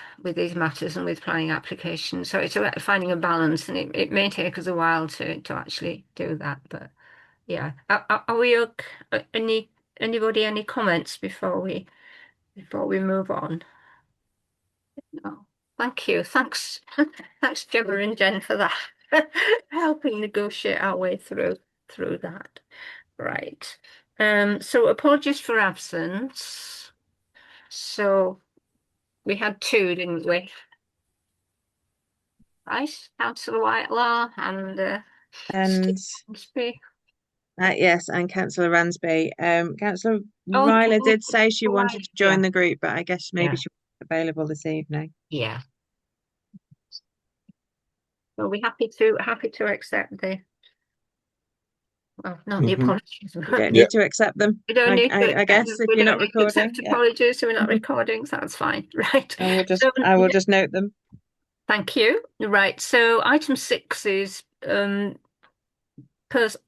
matters and with planning applications. So it's about finding a balance, and it may take us a while to actually do that. But yeah, are we okay? Anybody any comments before we move on? No. Thank you. Thanks, Gemma and Jen, for that. Helping negotiate our way through that. Right. So apologies for absence. So we had two, didn't we? Right, Councillor Whitelaw and Ransby. Yes, and Councillor Ransby. Councillor Ryler did say she wanted to join the group, but I guess maybe she wasn't available this evening. Yeah. So we're happy to accept the. Well, not the apologies. You don't need to accept them. We don't need to. I guess if you're not recording. Accept apologies, so we're not recording. So that's fine, right? I will just note them. Thank you. Right. So item 6 is members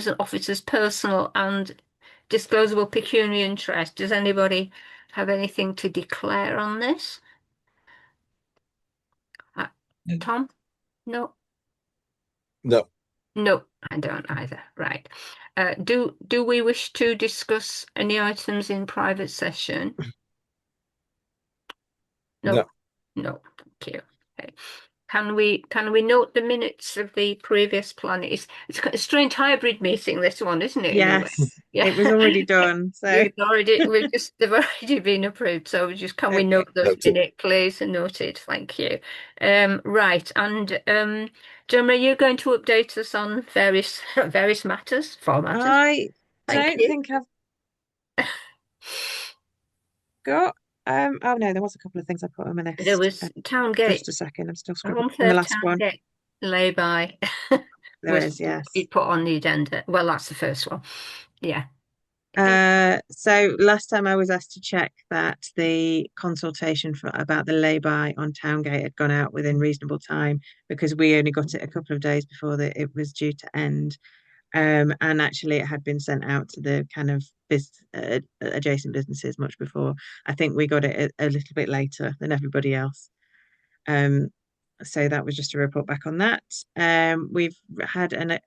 and officers' personal and disclosable pecuniary interest. Does anybody have anything to declare on this? Tom? No. No. No, I don't either. Right. Do we wish to discuss any items in private session? No. No. Thank you. Okay. Can we note the minutes of the previous plan? It's a strange hybrid meeting, this one, isn't it? Yes. Yeah. It was already done. So they've already been approved. So we note those minutes, please, and noted. Thank you. Right. And Gemma, are you going to update us on various matters, formats? I don't think I've got. Oh no, there was a couple of things I put on my list. There was Towngate. Just a second, I'm still scrolling from the last one. Lay-by. There is, yes. It put on the agenda. Well, that's the first one. Yeah. So last time I was asked to check that the consultation about the lay-by on Towngate had gone out within reasonable time, because we only got it a couple of days before it was due to end. And actually it had been sent out to the kind of adjacent businesses much before. I think we got it a little bit later than everybody else. So that was just a report back on that. We've had an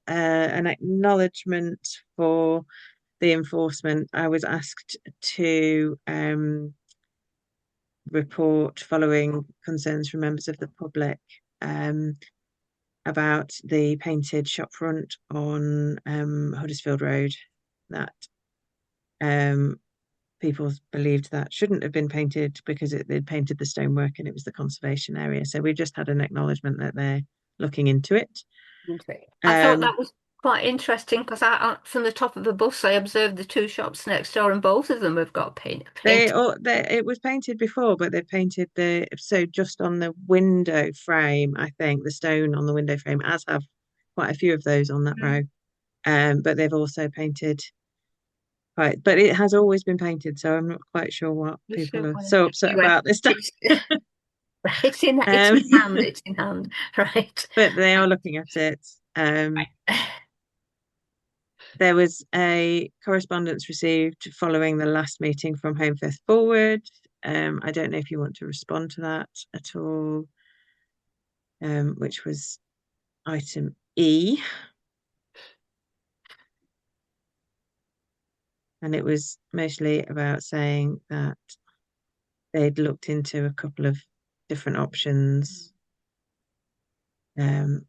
acknowledgement for the enforcement. I was asked to report following concerns from members of the public about the painted shop front on Huddersfield Road, that people believed that shouldn't have been painted because they'd painted the stonework and it was the conservation area. So we've just had an acknowledgement that they're looking into it. I thought that was quite interesting because from the top of the bus, I observed the two shops next door, and both of them have got paint. It was painted before, but they painted just on the window frame. I think the stone on the window frame, as have quite a few of those on that row. But they've also painted. Right, but it has always been painted, so I'm not quite sure what people are so upset about this time. It's in hand. It's in hand, right? But they are looking at it. There was a correspondence received following the last meeting from Home First Forward. I don't know if you want to respond to that at all, which was item E. And it was mostly about saying that they'd looked into a couple of different options. I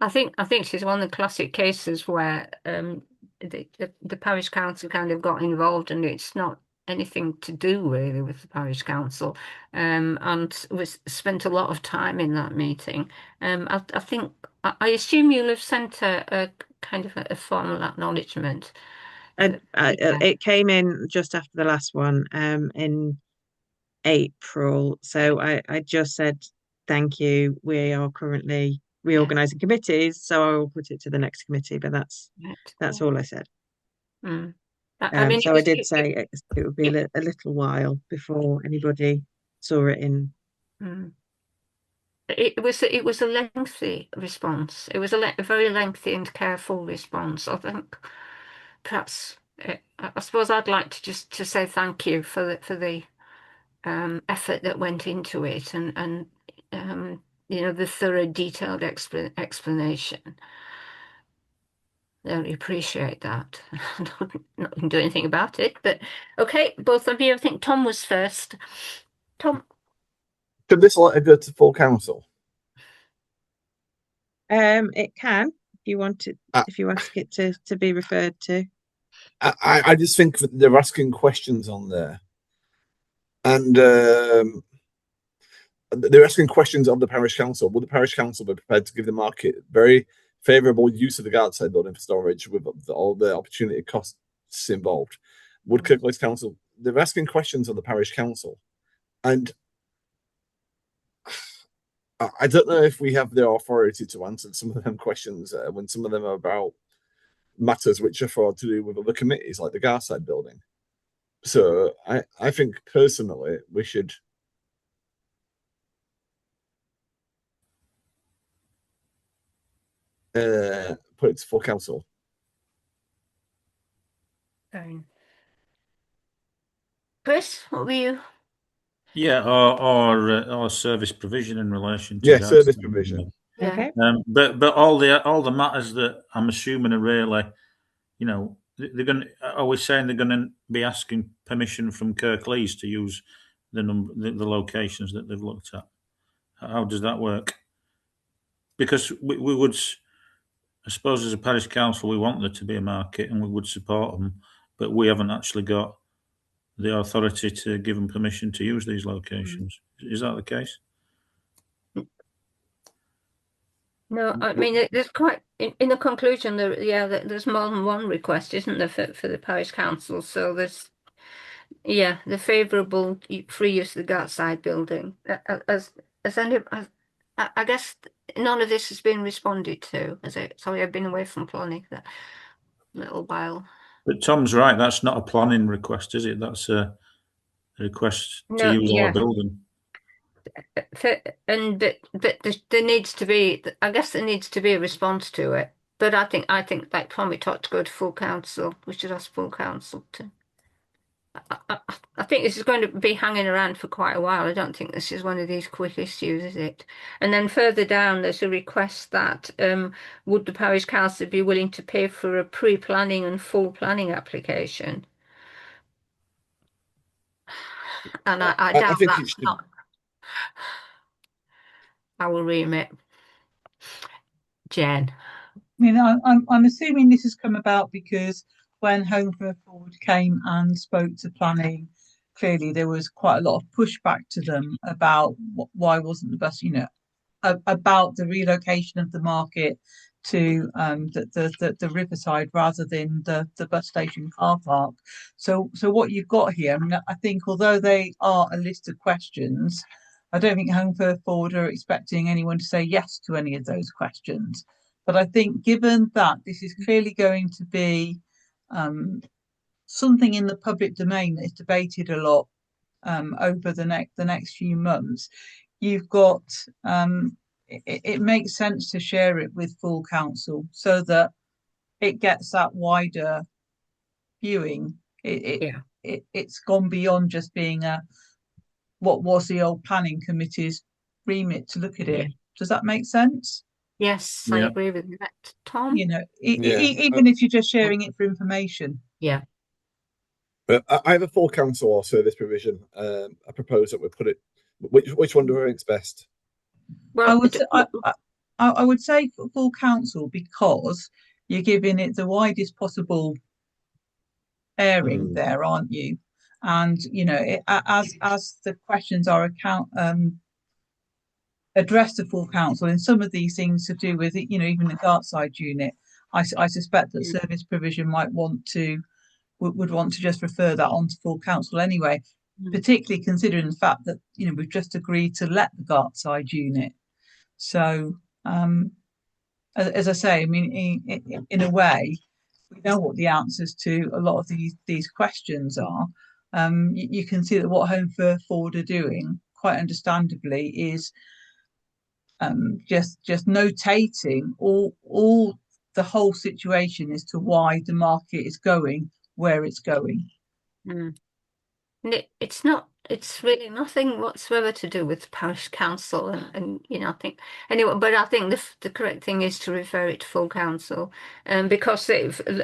think she's one of the classic cases where the parish council kind of got involved, and it's not anything to do really with the parish council, and was spent a lot of time in that meeting. I assume you'll have sent a kind of a formal acknowledgement. It came in just after the last one, in April. So I just said thank you. We are currently reorganizing committees, so I will put it to the next committee. But that's all I said. I mean, so I did say it would be a little while before anybody saw it in. It was a lengthy response. It was a very lengthy and careful response. I think perhaps I suppose I'd like to just to say thank you for the effort that went into it, and the thorough, detailed explanation. I really appreciate that. Not going to do anything about it, but okay, both of you. I think Tom was first. Tom, should this letter go to full council? It can, if you want it, if you ask it to be referred to. I just think that they're asking questions on there, and they're asking questions of the parish council. Would the parish council be prepared to give the market very favourable use of the Gartside building for storage with all the opportunity costs involved? Would Kirklees Council? They're asking questions of the parish council, and I don't know if we have the authority to answer some of them questions when some of them are about matters which are to do with other committees like the Gartside building. So I think personally we should put it to full council. Chris, what were you? Yeah, or service provision in relation to service provision. Okay. But all the matters that I'm assuming are really, they're going. Are we saying they're going to be asking permission from Kirklees to use the locations that they've looked at? How does that work? Because we would, I suppose, as a parish council, we want there to be a market and we would support them, but we haven't actually got the authority to give them permission to use these locations. Is that the case? No, I mean, there's quite in the conclusion there's more than one request, isn't there, for the parish council? So there's the favourable free use of the Gartside building. I guess none of this has been responded to, has it? Sorry, I've been away from planning that little while. But Tom's right. That's not a planning request, is it? That's a request to use our building. But there needs to be. I guess there needs to be a response to it. But I think like Tommy talked to go to full council. We should ask full council to. I think this is going to be hanging around for quite a while. I don't think this is one of these quick issues, is it? And then further down, there's a request that would the parish council be willing to pay for a pre-planning and full planning application? And I doubt that's not our remit. Jen. I mean, I'm assuming this has come about because when Home First Forward came and spoke to planning, clearly there was quite a lot of pushback to them about why wasn't the bus, about the relocation of the market to the riverside rather than the bus station car park. So what you've got here, I mean, I think although they are a list of questions, I don't think Home First Forward are expecting anyone to say yes to any of those questions. But I think given that this is clearly going to be something in the public domain that is debated a lot over the next few months, you've got it makes sense to share it with full council so that it gets that wider viewing. It's gone beyond just being what was the old planning committee's remit to look at it. Does that make sense? Yes, I agree with that, Tom. You know, even if you're just sharing it for information. Yeah. But I have a full council or service provision. I propose that we put it. Which one do you think's best? Well, I would say full council because you're giving it the widest possible airing there, aren't you? And you know, as the questions are addressed to full council, in some of these things to do with it, you know, even the Gartside unit, I suspect that service provision would want to just refer that on to full council anyway, particularly considering the fact that, you know, we've just agreed to let the Gartside unit. So, as I say, I mean, in a way, we know what the answers to a lot of these questions are. You can see that what Home First Forward are doing, quite understandably, is just notating all the whole situation as to why the market is going where it's going. It's really nothing whatsoever to do with parish council and you know, I think anyway, but I think the correct thing is to refer it to full council, because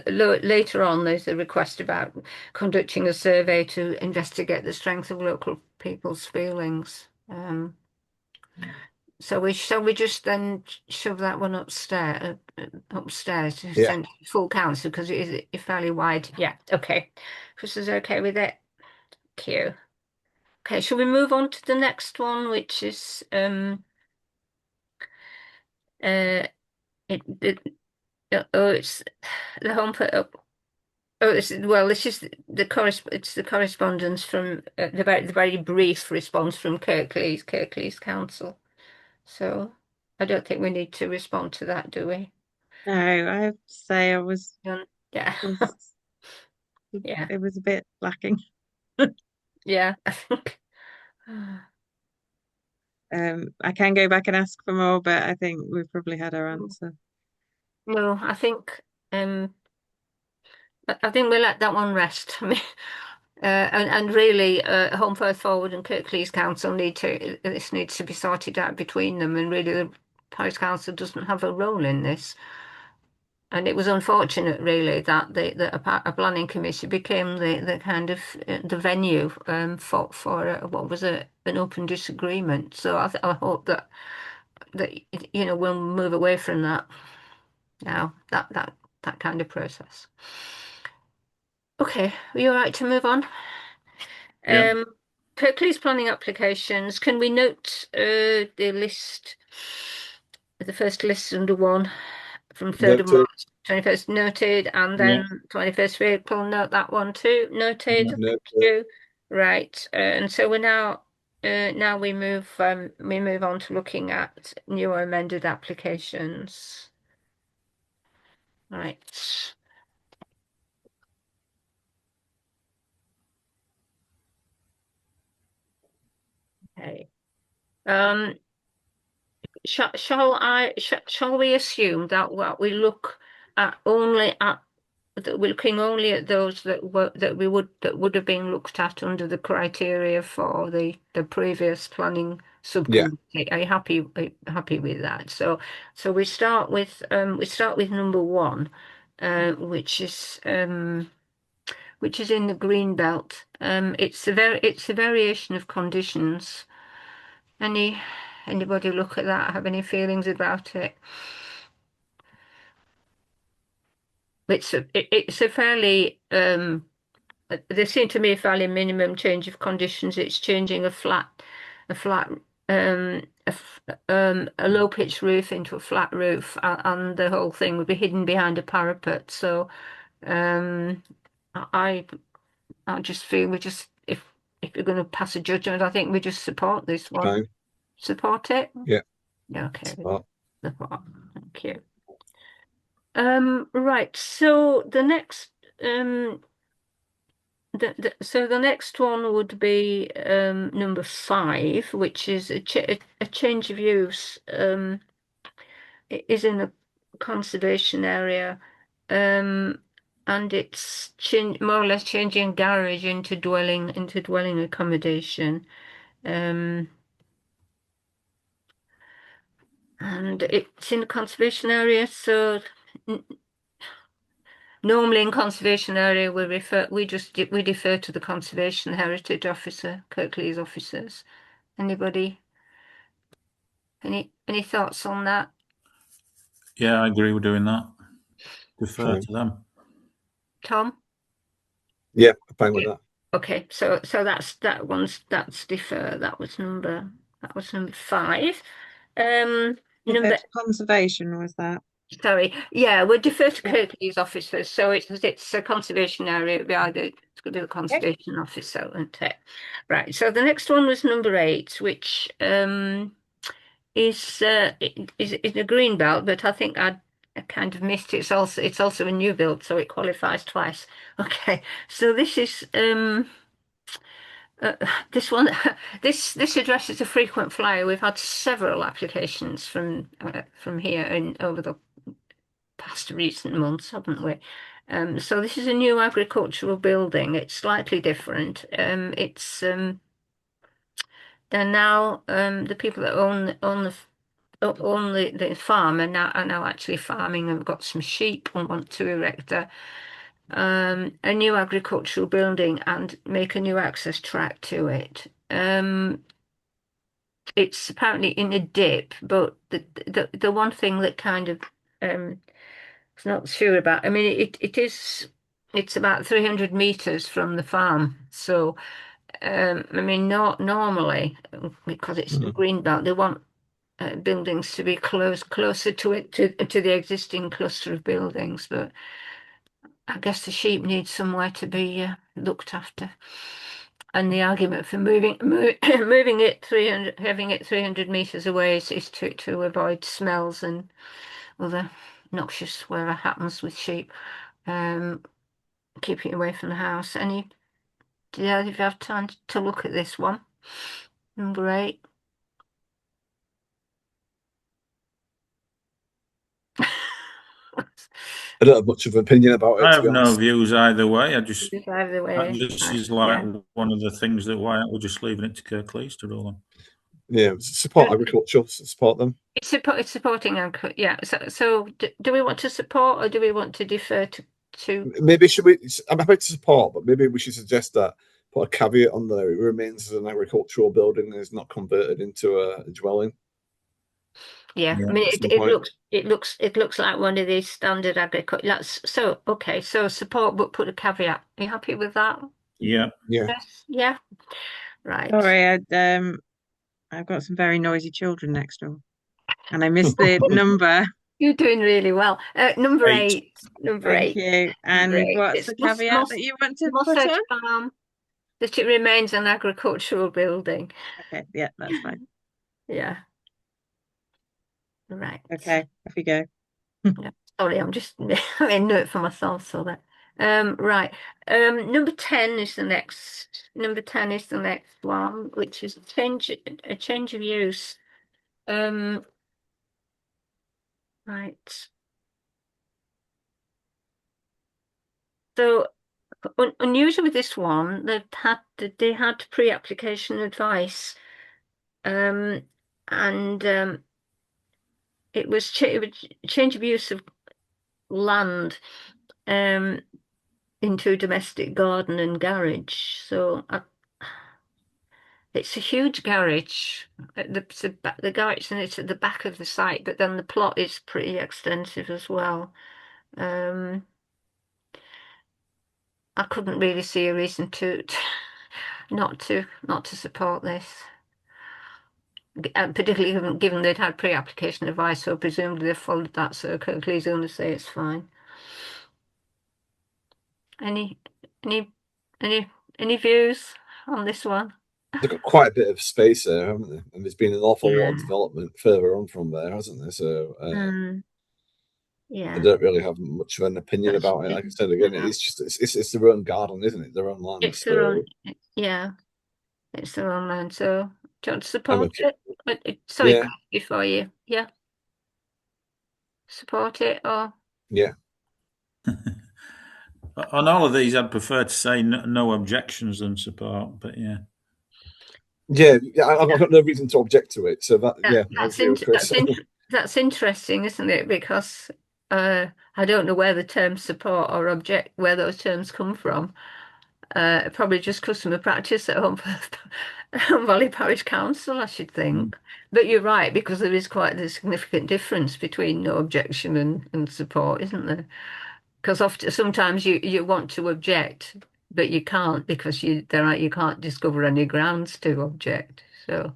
later on there's a request about conducting a survey to investigate the strength of local people's feelings. So shall we just then shove that one upstairs to send full council because it is fairly wide. Yeah, okay. Chris is okay with it. Thank you. Okay, shall we move on to the next one, which is it's the home for this is the correspondence from the very brief response from Kirklees Council. So I don't think we need to respond to that, do we? No, I have to say I was yeah. Yeah, it was a bit lacking. Yeah, I think. I can go back and ask for more, but I think we've probably had our answer. No, I think we'll let that one rest. I mean, and really, Home First Forward and Kirklees Council this needs to be sorted out between them, and really the Parish Council doesn't have a role in this. And it was unfortunate, really, that a planning committee became the kind of the venue for what was an open disagreement. So I hope that you know we'll move away from that now. That kind of process. Okay, are you all right to move on? Yeah. Kirklees planning applications. Can we note the list? The first list under 1 from 3rd of March, 21st noted, and then 21st of April, note that one too, noted. Thank you. Right, and so we're now we move on to looking at new or amended applications. Right. Okay. Shall we assume that what we look at only at that we're looking only at those that would have been looked at under the criteria for the previous planning subcommittee? Yeah. Are you happy with that? So we start with number 1, which is in the green belt. It's a variation of conditions. Anybody look at that? Have any feelings about it? It's a fairly there seem to me a fairly minimum change of conditions. It's changing a flat a low pitch roof into a flat roof, and the whole thing would be hidden behind a parapet. So I just feel we just if you're going to pass a judgment, I think we just support this one. Fine. Support it? Yeah. Okay. Support. Thank you. Right. So the next the next one would be number 5, which is a change of use. It is in a conservation area, and it's more or less changing garage into dwelling accommodation. And it's in a conservation area, so normally in conservation area we defer to the conservation heritage officer, Kirklees officers. Anybody? Any thoughts on that? Yeah, I agree with doing that. Defer to them. Tom? Yeah, fine with that. Okay, so that's defer. That was number 5. Number conservation was that? Sorry, yeah, we'll defer to Kirklees officers. So it's a conservation area. It'll be either it's going to be the conservation officer, isn't it? Right. So the next one was number 8, which is a green belt, but I think I kind of missed it. It's also a new build, so it qualifies twice. Okay, so this is this one. This address is a frequent flyer. We've had several applications from here and over the past recent months, haven't we? So this is a new agricultural building. It's slightly different. It's they're now the people that own the farm are now actually farming and have got some sheep and want to erect a new agricultural building and make a new access track to it. It's apparently in a dip, but the one thing that kind of it's not sure about. I mean, it's about 300 meters from the farm, so I mean, not normally because it's a green belt. They want buildings to be closer to it to the existing cluster of buildings, but I guess the sheep need somewhere to be looked after. And the argument for moving it 300, having it 300 meters away is to avoid smells and other noxious whatever happens with sheep. Keeping it away from the house. If you have time to look at this one, number 8. I don't have much of an opinion about it. I have no views either way. That just is like one of the things that why we're just leaving it to Kirklees to roll on. Yeah, support agriculture, support them. It's supporting agriculture. Yeah. So do we want to support or do we want to defer to? Maybe should we? I'm happy to support, but maybe we should suggest that put a caveat on there. It remains as an agricultural building and is not converted into a dwelling. Yeah, I mean it looks like one of these standard agriculture. Okay. So support, but put a caveat. Are you happy with that? Yeah. Yes. Yeah. Right. Sorry, I've got some very noisy children next door, and I missed the number. You're doing really well. Number 8. Thank you. And what's the caveat that you want to put on? Farm, that it remains an agricultural building. Okay. Yeah, that's fine. Yeah. Right. Okay, off you go. Yeah. Sorry, I'm just making note for myself so that right. Number 10 is the next one, which is a change of use. Right. So unusual with this one, they had pre-application advice, and it was change of use of land into a domestic garden and garage. So it's a huge garage. The garage and it's at the back of the site, but then the plot is pretty extensive as well. I couldn't really see a reason to not to support this. particularly given they'd had pre-application advice, so presumably they've followed that. So Kirklees only say it's fine. Any views on this one? They've got quite a bit of space there, haven't they? And there's been an awful lot of development further on from there, hasn't there? So yeah, I don't really have much of an opinion about it. Like I said again, it's just it's their own garden, isn't it? Their own land. It's their own, it's their own land. So do you want to support it? Sorry, before you, support it or On all of these, I'd prefer to say no objections than support, but I've got no reason to object to it. So that's interesting, isn't it? Because I don't know where the terms support or object, where those terms come from. Probably just customer practice at Home Valley Parish Council, I should think. But you're right, because there is quite a significant difference between no objection and support, isn't there? Because sometimes you want to object, but you can't because you can't discover any grounds to object. So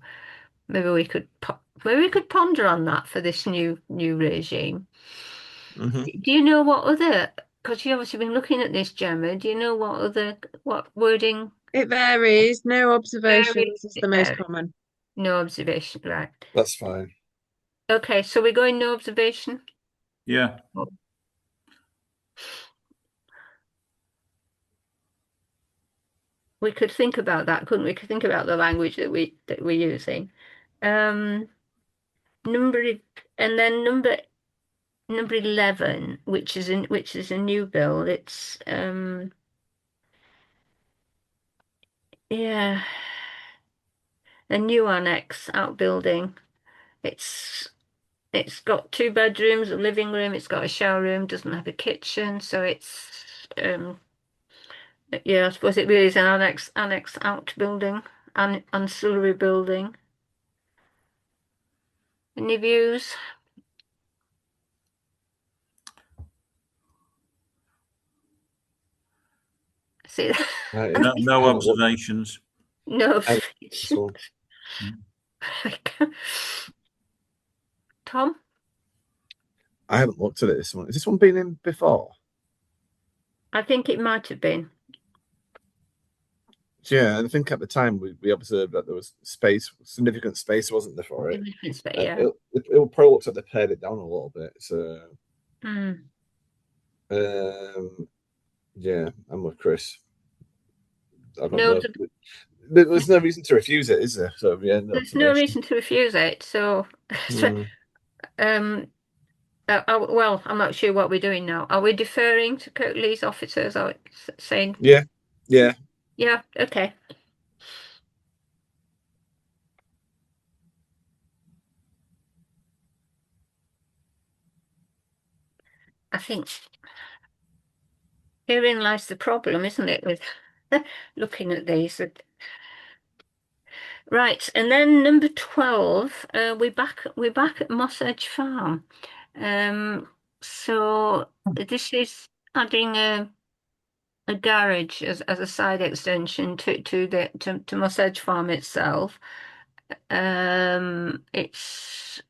maybe we could ponder on that for this new regime. Do you know what other? Because you've obviously been looking at this, Gemma. Do you know what wording? It varies. No observations is the most common. No observation, right? That's fine. Okay, so we're going no observation. Yeah. We could think about that, couldn't we? Could think about the language that we're using. Number 11, which is a new bill. It's a new annex outbuilding. It's got 2 bedrooms, a living room. It's got a shower room. Doesn't have a kitchen, so it's I suppose it really is an annex outbuilding, an ancillary building. Any views? See, no observations. No observations. Tom? I haven't looked at it this one. Has this one been in before? I think it might have been. Yeah, and I think at the time we observed that there was significant space, wasn't there, for it? Yeah. It probably looks like they pared it down a little bit. So, yeah, I'm with Chris. There's no reason to refuse it, is there? So there's no reason to refuse it. So, well, I'm not sure what we're doing now. Are we deferring to Kirklees officers or saying? Yeah. Yeah, okay. I think herein lies the problem, isn't it, with looking at these. Right, and then number 12, we're back at Moss Edge Farm. So this is adding a garage as a side extension to Moss Edge Farm itself. It's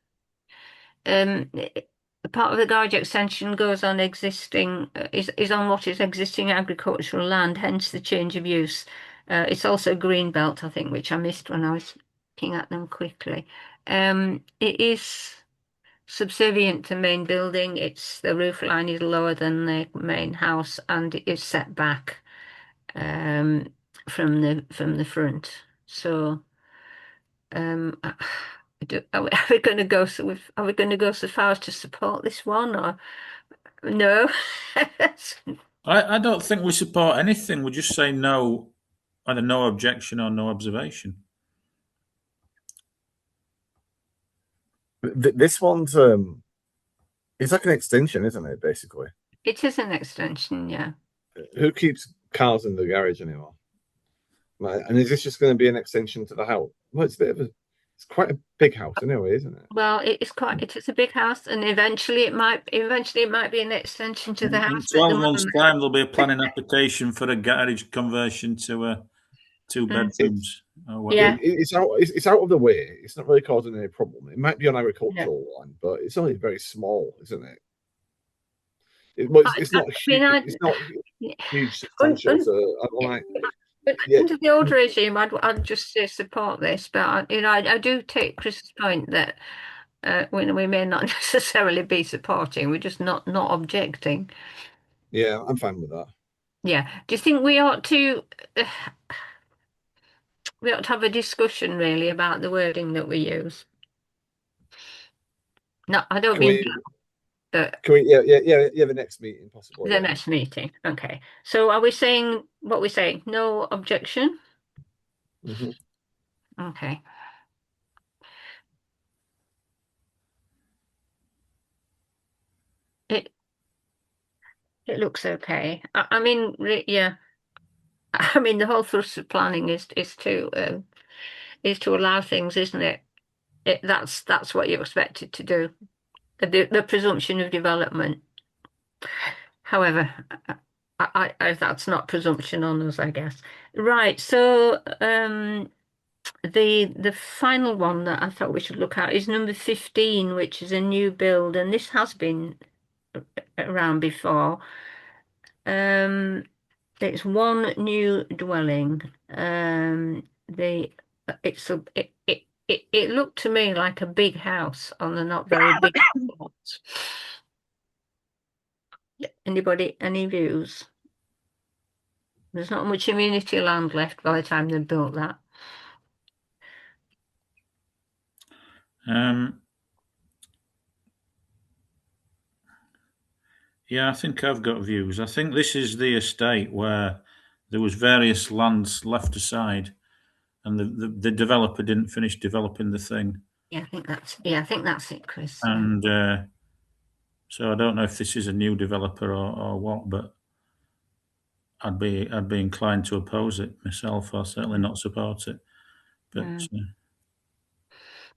part of the garage extension goes on existing is on what is existing agricultural land, hence the change of use. It's also green belt, I think, which I missed when I was looking at them quickly. It is subservient to main building. The roof line is lower than the main house, and it is set back from the front. So, are we going to go so far as to support this one, or no? I don't think we support anything. We just say no, either no objection or no observation. This one's it's like an extension, isn't it? Basically, it is an extension. Yeah. Who keeps cars in the garage anymore? And is this just going to be an extension to the house? Well, it's quite a big house anyway, isn't it? Well, it is a big house, and eventually it might be an extension to the house. In 12 months' time, there'll be a planning application for a garage conversion to 2 bedrooms. Oh, well. Yeah. It's out of the way. It's not really causing any problem. It might be an agricultural one, but it's only very small, isn't it? It's not huge. It's not huge substantial. So I like. Under the old regime, I'd just say support this, but I do take Chris's point that we may not necessarily be supporting. We're just not objecting. Yeah, I'm fine with that. Yeah. Do you think we ought to have a discussion really about the wording that we use? No, I don't mean that. Can we? Yeah. The next meeting, possibly. The next meeting. Okay. So are we saying what we're saying? No objection? Mm-hmm. Okay. It looks okay. I mean, yeah. I mean, the whole thrust of planning is to allow things, isn't it? That's what you're expected to do. The presumption of development. However, I that's not presumption on us, I guess. Right. So the final one that I thought we should look at is number 15, which is a new build, and this has been around before. It's one new dwelling. It looked to me like a big house on a not very big plot. Anybody, any views? There's not much amenity land left by the time they built that. Yeah, I think I've got views. I think this is the estate where there was various lands left aside, and the developer didn't finish developing the thing. Yeah, I think that's it, Chris. And so I don't know if this is a new developer or what, but I'd be inclined to oppose it myself, or certainly not support it. But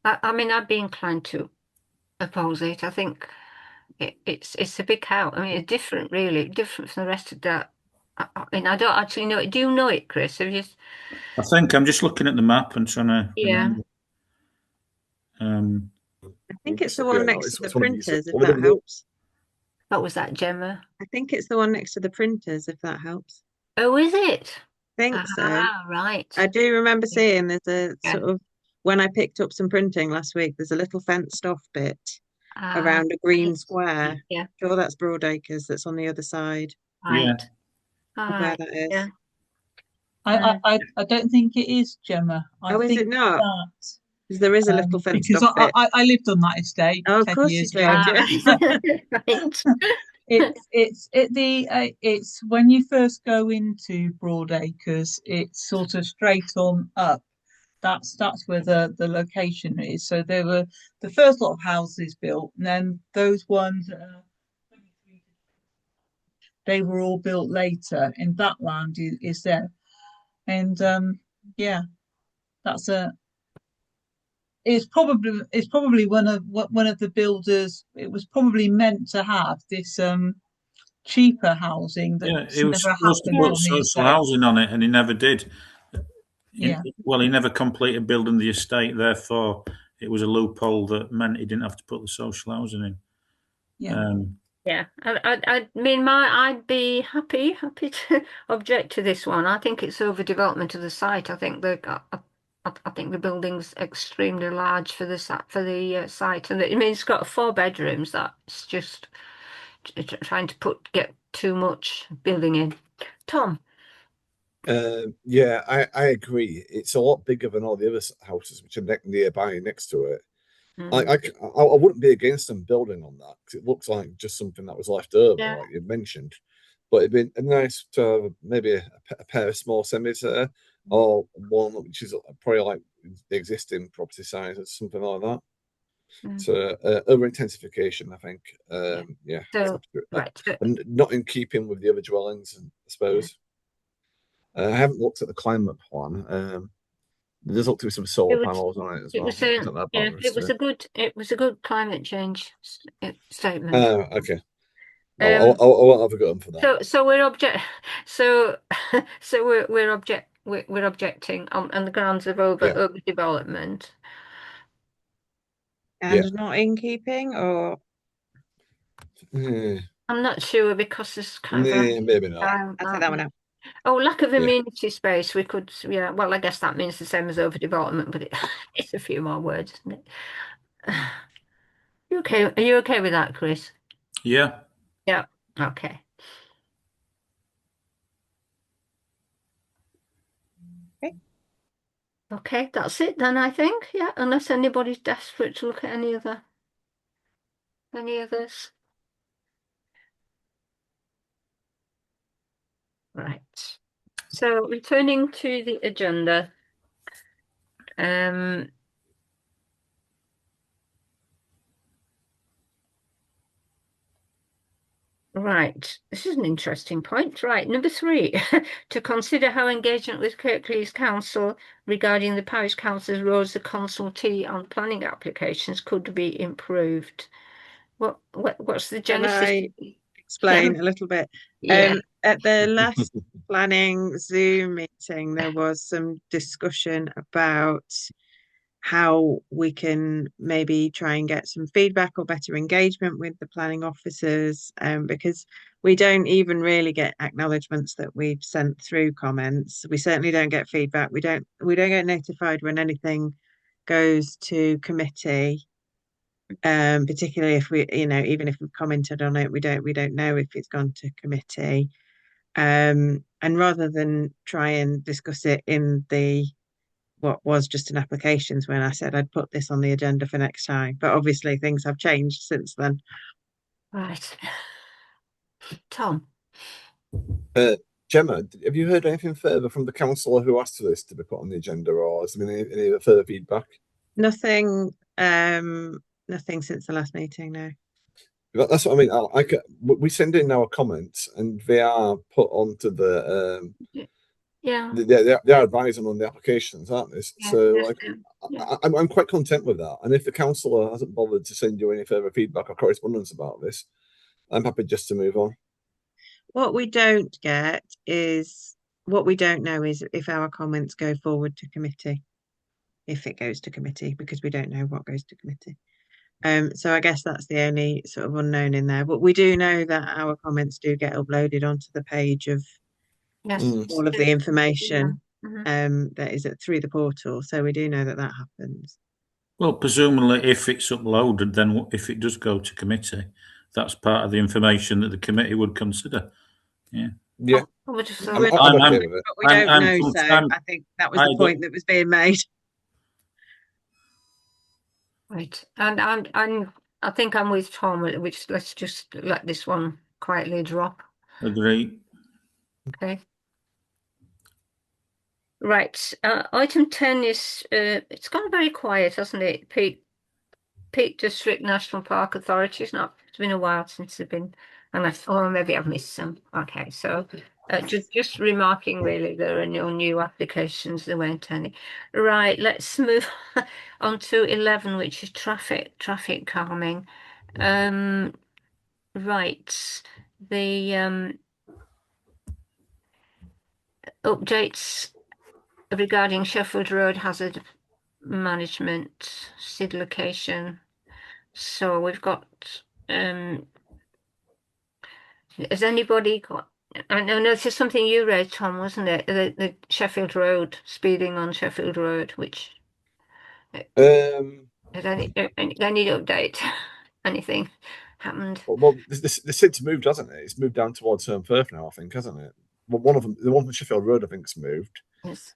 I mean, I'd be inclined to oppose it. I think it's a big house. I mean, it's different, really, different from the rest of that. I mean, I don't actually know it. Do you know it, Chris? Have you? I think I'm just looking at the map and trying to remember. I think it's the one next to the printers, if that helps. What was that, Gemma? I think it's the one next to the printers, if that helps. Oh, is it? I think so. Ah, right. I do remember seeing there's a sort of, when I picked up some printing last week, there's a little fenced off bit around a green square. Yeah. Sure, that's Broadacres that's on the other side. Right. Of where that is. Yeah. I don't think it is, Gemma. Is it not? Because there is a little fenced off bit. I lived on that estate. Oh, of course you did. Right. It's when you first go into Broadacres, it's sort of straight on up. That's where the location is. So there were the first lot of houses built, and then those ones, they were all built later, and that land is there. And that's it's probably one of the builders. It was probably meant to have this cheaper housing that it was supposed to put social housing on it, and he never did. Well, he never completed building the estate, therefore it was a loophole that meant he didn't have to put the social housing in. Yeah, I mean, I'd be happy to object to this one. I think it's overdevelopment of the site. I think the building's extremely large for the site, and it's got 4 bedrooms. That's just trying to get too much building in. Tom. Yeah, I agree. It's a lot bigger than all the other houses which are nearby next to it. I wouldn't be against them building on that because it looks like just something that was left over, like you mentioned. But it'd be nice to have maybe a pair of small semis there, or one which is probably like the existing property size or something like that. So over intensification, I think. So, and not in keeping with the other dwellings, I suppose. I haven't looked at the climate plan. There's up to be some solar panels on it as well. It was a good climate change statement. Okay. I'll have a go for that. So we're we're objecting on the grounds of overdevelopment. And not in keeping, or I'm not sure, because there's kind of maybe not. I'll take that one out. Oh, lack of amenity space. We could, well, I guess that means the same as overdevelopment, but it's a few more words, isn't it? You okay? Are you okay with that, Chris? Yeah. Yeah. Okay. Okay, that's it then, I think. Yeah, unless anybody's desperate to look at any others. Right. So returning to the agenda, right, this is an interesting point. Right, number 3, to consider how engagement with Kirklees Council regarding the Parish Council's role as a consultee on planning applications could be improved. What's the genesis? Can I explain a little bit? At the last planning Zoom meeting, there was some discussion about how we can maybe try and get some feedback or better engagement with the planning officers, because we don't even really get acknowledgements that we've sent through comments. We certainly don't get feedback. We don't get notified when anything goes to committee, particularly if we, even if we've commented on it, we don't know if it's gone to committee. And rather than try and discuss it in what was just an applications, when I said I'd put this on the agenda for next time, but obviously things have changed since then. Right. Tom. Gemma, have you heard anything further from the councillor who asked for this to be put on the agenda, or has there been any further feedback? Nothing since the last meeting, no. That's what I mean. We send in our comments, and they are put onto the they are advising on the applications, aren't they? So I'm quite content with that. And if the councillor hasn't bothered to send you any further feedback or correspondence about this, I'm happy just to move on. What we don't know is if our comments go forward to committee, if it goes to committee, because we don't know what goes to committee. So I guess that's the only sort of unknown in there. But we do know that our comments do get uploaded onto the page of all of the information that is through the portal. So we do know that happens. Well, presumably, if it's uploaded, then if it does go to committee, that's part of the information that the committee would consider. Yeah. I'm okay with it. But we don't know, so I think that was the point that was being made. Right, and I think I'm with Tom, which let's just let this one quietly drop. Agree. Okay. Right, item 10 is it's gone very quiet, hasn't it? Peak District National Park Authority. It's been a while since they've been, or maybe I've missed some. Okay, so just remarking, really, there are no new applications. There weren't any. Right, let's move on to 11, which is traffic calming. Right, the updates regarding Sheffield Road hazard management, SID location. So we've got, has anybody got, I know this is something you read, Tom, wasn't it? The Sheffield Road, speeding on Sheffield Road, which, has any update? Anything happened? Well, the SID's moved, hasn't it? It's moved down towards Firth now, I think, hasn't it? Well, one of them, the one from Sheffield Road, I think's moved. Yes.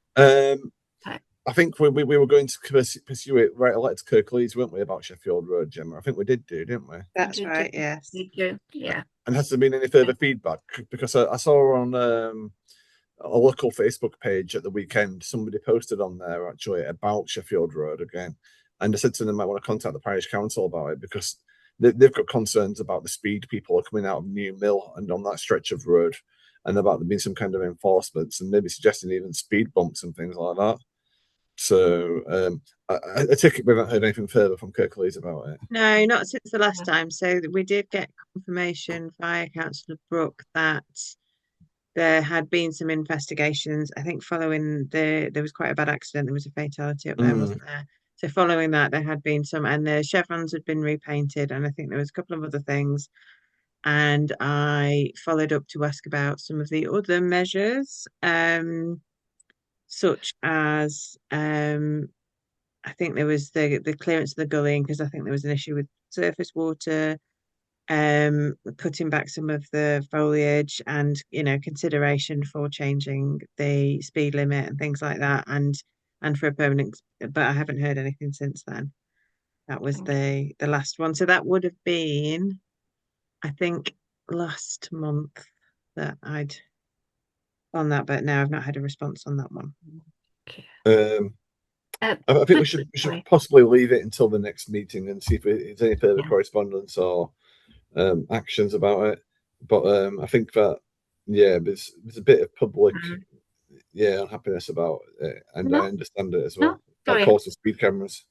I think we were going to pursue it, write a letter to Kirklees, weren't we, about Sheffield Road, Gemma? I think we did, didn't we? That's right, yes. Did you? Yeah. And has there been any further feedback? Because I saw on a local Facebook page at the weekend, somebody posted on there actually about Sheffield Road again. And I said to them, I want to contact the parish council about it, because they've got concerns about the speed people are coming out of New Mill and on that stretch of road, and about there being some kind of enforcements and maybe suggesting even speed bumps and things like that. So I take it we haven't heard anything further from Kirklees about it. No, not since the last time. So we did get confirmation via Councillor Brooke that there had been some investigations. I think following there was quite a bad accident. There was a fatality up there, wasn't there? So following that, there had been some, and the chevrons had been repainted, and I think there was a couple of other things. And I followed up to ask about some of the other measures, such as I think there was the clearance of the gullying, because I think there was an issue with surface water, cutting back some of the foliage, and consideration for changing the speed limit and things like that, and for a permanent. But I haven't heard anything since then. That was the last one. So that would have been, I think, last month that I'd on that, but now I've not had a response on that one. I think we should possibly leave it until the next meeting and see if there's any further correspondence or actions about it. But I think that there's a bit of public unhappiness about it, and I understand it as well. Of course, the speed cameras.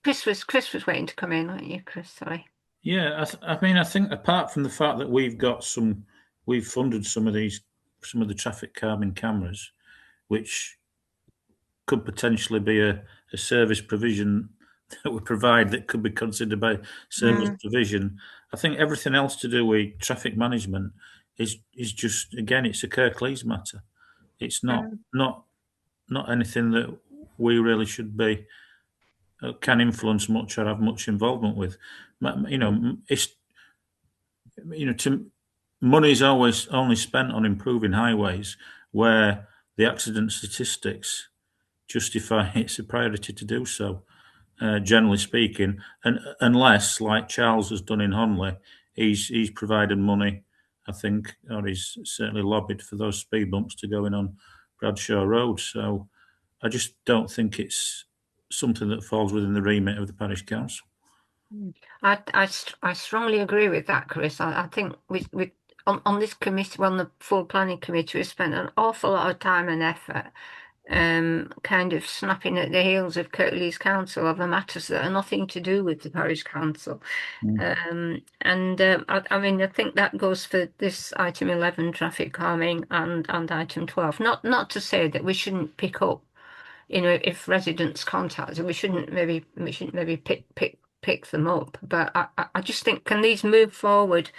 Chris was waiting to come in, weren't you, Chris? Sorry. Yeah, I mean, I think apart from the fact that we've funded some of the traffic calming cameras, which could potentially be a service provision that we provide that could be considered by service provision. I think everything else to do with traffic management is just, again, it's a Kirklees matter. It's not anything that we really should be can influence much or have much involvement with. Money is always only spent on improving highways where the accident statistics justify it's a priority to do so, generally speaking, and unless, like Charles has done in Honley, he's provided money, I think, or he's certainly lobbied for those speed bumps to go in on Bradshaw Road. So I just don't think it's something that falls within the remit of the parish council. I strongly agree with that, Chris. I think we on this committee, on the full planning committee, we spent an awful lot of time and effort kind of snapping at the heels of Kirklees Council over matters that are nothing to do with the parish council. I mean, I think that goes for this item 11, traffic calming, and item 12. Not to say that we shouldn't pick up, if residents contact us, we shouldn't maybe pick them up. But I just think, can these move forward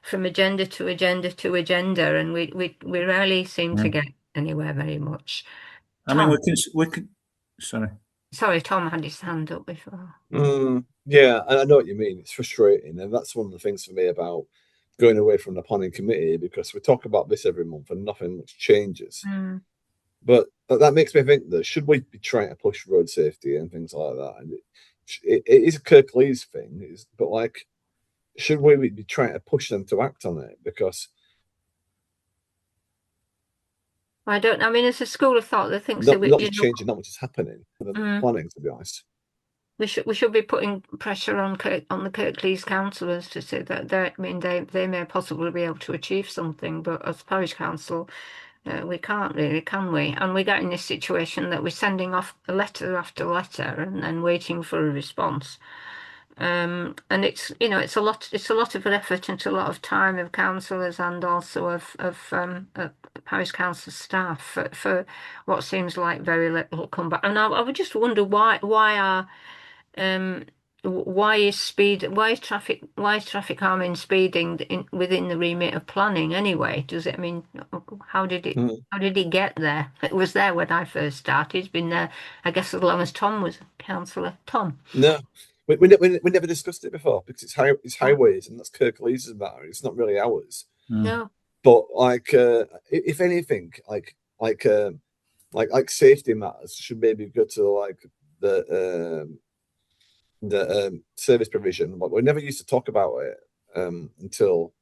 from agenda to agenda to agenda, and we rarely seem to get anywhere very much. Tom. I mean, we could. Sorry, Tom had his hand up before. Yeah, I know what you mean. It's frustrating, and that's one of the things for me about going away from the planning committee, because we talk about this every month and nothing much changes. But that makes me think that should we be trying to push road safety and things like that? And it is a Kirklees thing, but like, should we be trying to push them to act on it? Because I mean, it's a school of thought that thinks that not just changing, not much is happening. Planning, to be honest. We should be putting pressure on the Kirklees councillors to say that they may possibly be able to achieve something, but as parish council, we can't really, can we? And we get in this situation that we're sending off letter after letter and then waiting for a response. And it's a lot of effort and a lot of time of councillors and also of parish council staff for what seems like very little comeback. And I would just wonder why is traffic calming speeding within the remit of planning anyway? How did it get there? It was there when I first started. It's been there, I guess, as long as Tom was councillor. Tom? No, we never discussed it before, because it's highways, and that's Kirklees' matter. It's not really ours. No. But like, if anything, like safety matters should maybe go to like the service provision. But we never used to talk about it until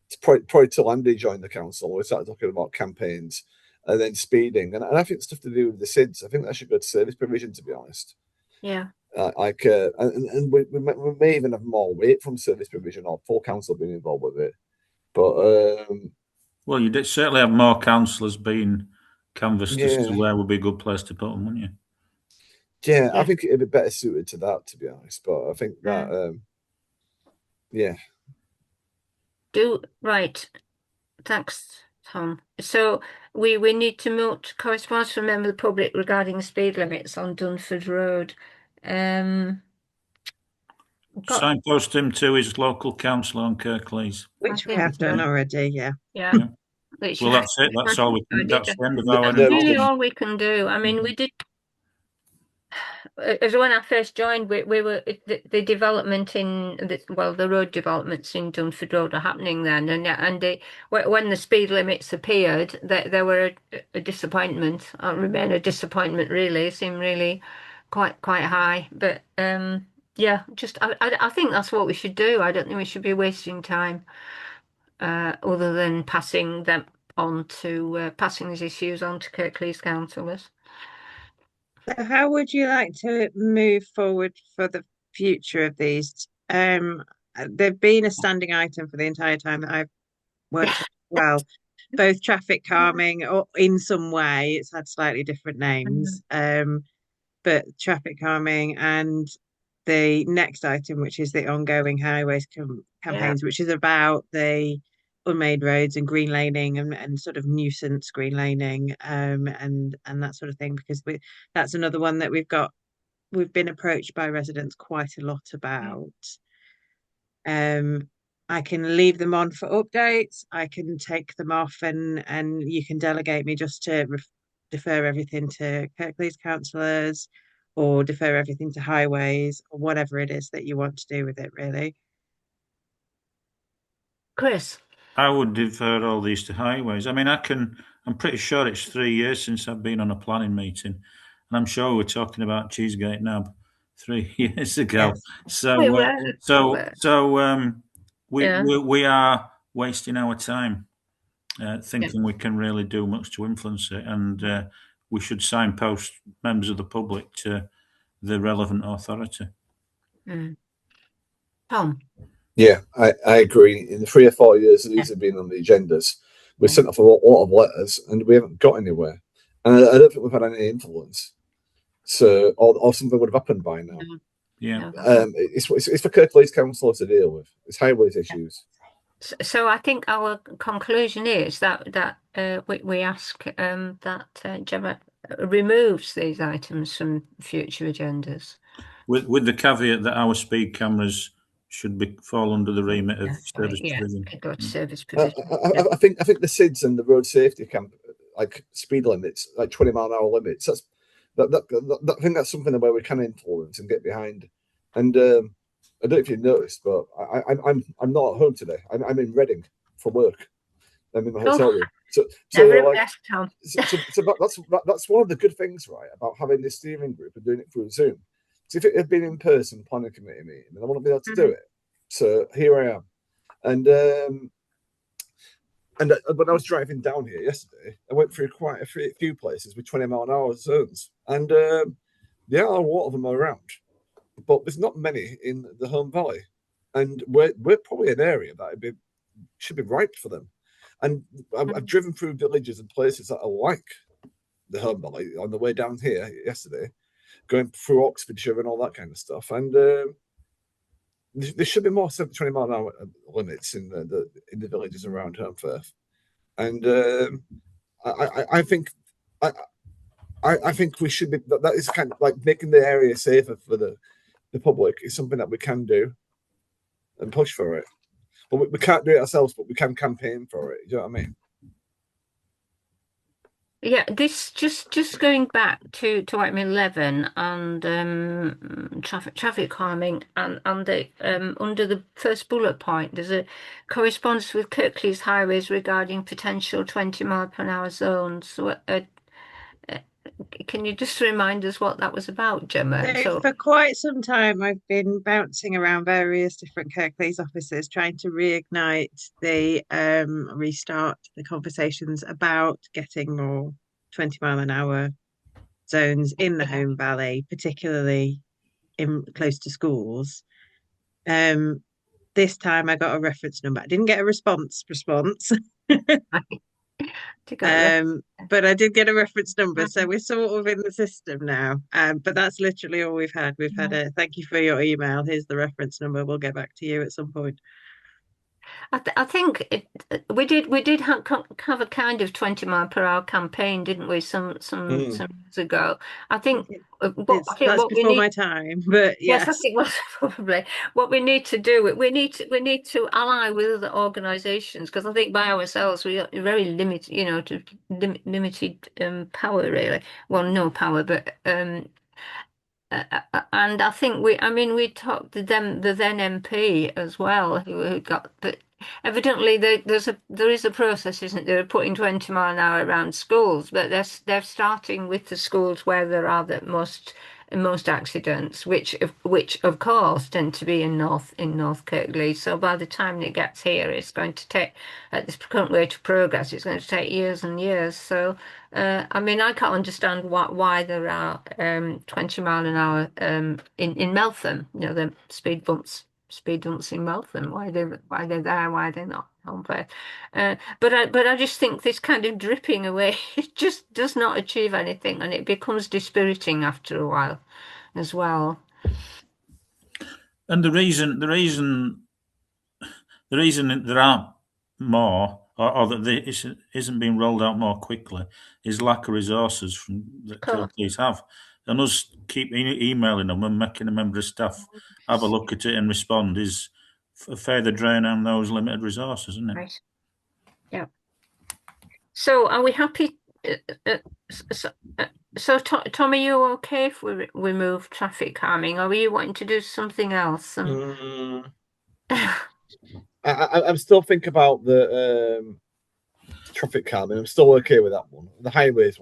it's probably till Andy joined the council. We started talking about campaigns and then speeding, and I think stuff to do with the SIDS. I think that should go to service provision, to be honest. Yeah. And we may even have more weight from service provision or full council being involved with it. But well, you did certainly have more councillors being canvassed as to where would be a good place to put them, wouldn't you? Yeah, I think it'd be better suited to that, to be honest. But I think that, Right. Thanks, Tom. So we need to note correspondence from member of the public regarding speed limits on Dunford Road. Signpost him to his local councillor on Kirklees. Which we have done already, yeah. Yeah. Well, that's it. That's all we can. That's the end of our. That's really all we can do. I mean, we did. As when I first joined, we were the development in the road developments in Dunford Road are happening then, and when the speed limits appeared, they were a disappointment. Remain a disappointment. Really, seem really quite high. But yeah, just I think that's what we should do. I don't think we should be wasting time, other than passing these issues on to Kirklees councillors. So how would you like to move forward for the future of these? They've been a standing item for the entire time that I've worked as well. Both traffic calming or in some way, it's had slightly different names. But traffic calming and the next item, which is the ongoing highways campaigns, which is about the unmade roads and green laning and sort of nuisance green laning and that sort of thing, because that's another one that we've been approached by residents quite a lot about. I can leave them on for updates. I can take them off and you can delegate me just to defer everything to Kirklees councillors or defer everything to highways or whatever it is that you want to do with it, really. Chris? I would defer all these to highways. I mean, I'm pretty sure it's 3 years since I've been on a planning meeting, and I'm sure we're talking about Cheesegate Nab 3 years ago. Yes. We are wasting our time thinking we can really do much to influence it, and we should signpost members of the public to the relevant authority. Tom? Yeah, I agree. In the 3 or 4 years these have been on the agendas, we've sent off a lot of letters and we haven't got anywhere. And I don't think we've had any influence. So, or something would have happened by now. Yeah. It's for Kirklees Council to deal with. It's highways issues. So I think our conclusion is that we ask that Gemma removes these items from future agendas. With the caveat that our speed cameras should fall under the remit of service provision. Go to service provision. I think the SIDS and the road safety camp, like speed limits, like 20-mile-an-hour limits. I think that's something where we can influence and get behind. And I don't know if you noticed, but I'm not at home today. I'm in Reading for work. I'm in my hotel room. So that's one of the good things, right, about having this steering group and doing it through Zoom. So if it had been in person planning committee meeting, then I wouldn't be able to do it. So here I am. And when I was driving down here yesterday, I went through quite a few places with 20-mile-an-hour zones, and there are a lot of them around, but there's not many in the Home Valley, and we're probably an area that should be ripe for them. And I've driven through villages and places that are like the Home Valley on the way down here yesterday, going through Oxfordshire and all that kind of stuff. And there should be more 20-mile-an-hour limits in the villages around Holmfirth. And I think we should be. That is kind of like making the area safer for the public is something that we can do and push for it. But we can't do it ourselves, but we can campaign for it. You know what I mean? Yeah, this just going back to item 11 and traffic calming and the under the first bullet point, there's a correspondence with Kirklees Highways regarding potential 20-mile-per-hour zones. Can you just remind us what that was about, Gemma? So for quite some time, I've been bouncing around various different Kirklees offices trying to reignite restart the conversations about getting more 20-mile-an-hour zones in the Home Valley, particularly close to schools. This time I got a reference number. I didn't get a response. But I did get a reference number, so we're sort of in the system now. But that's literally all we've had. We've had a thank you for your email. Here's the reference number. We'll get back to you at some point. I think we did have a kind of 20-mile-per-hour campaign, didn't we? Some years ago. I think That's what we before need. my time, but Yes, I yes. think was probably what we need to do. We need to ally with other organisations, because I think by ourselves we are very limited, to limited power really. Well, no power, but and I think we talked to the then MP as well, who got, but evidently there is a process, isn't there, of putting 20 mile an hour around schools, but they're starting with the schools where there are the most accidents, which of course tend to be in North Kirklees. So by the time it gets here, it's going to take, at this current rate of progress, it's going to take years and years. So I can't understand why there are 20 mile an hour in Meltham, the speed bumps in Meltham. Why they're there, why they're not on there. But I just think this kind of dripping away, it just does not achieve anything, and it becomes dispiriting after a while as well. And the reason there aren't more, or that this isn't being rolled out more quickly, is lack of resources that Kirklees have. And us keep emailing them and making a member of staff have a look at it and respond is a further drain on those limited resources, isn't it? Right. Yeah. So are we happy? So Tom, are you okay if we remove traffic calming, or are you wanting to do something else? I'm still thinking about the traffic calming. I'm still okay with that one. The highways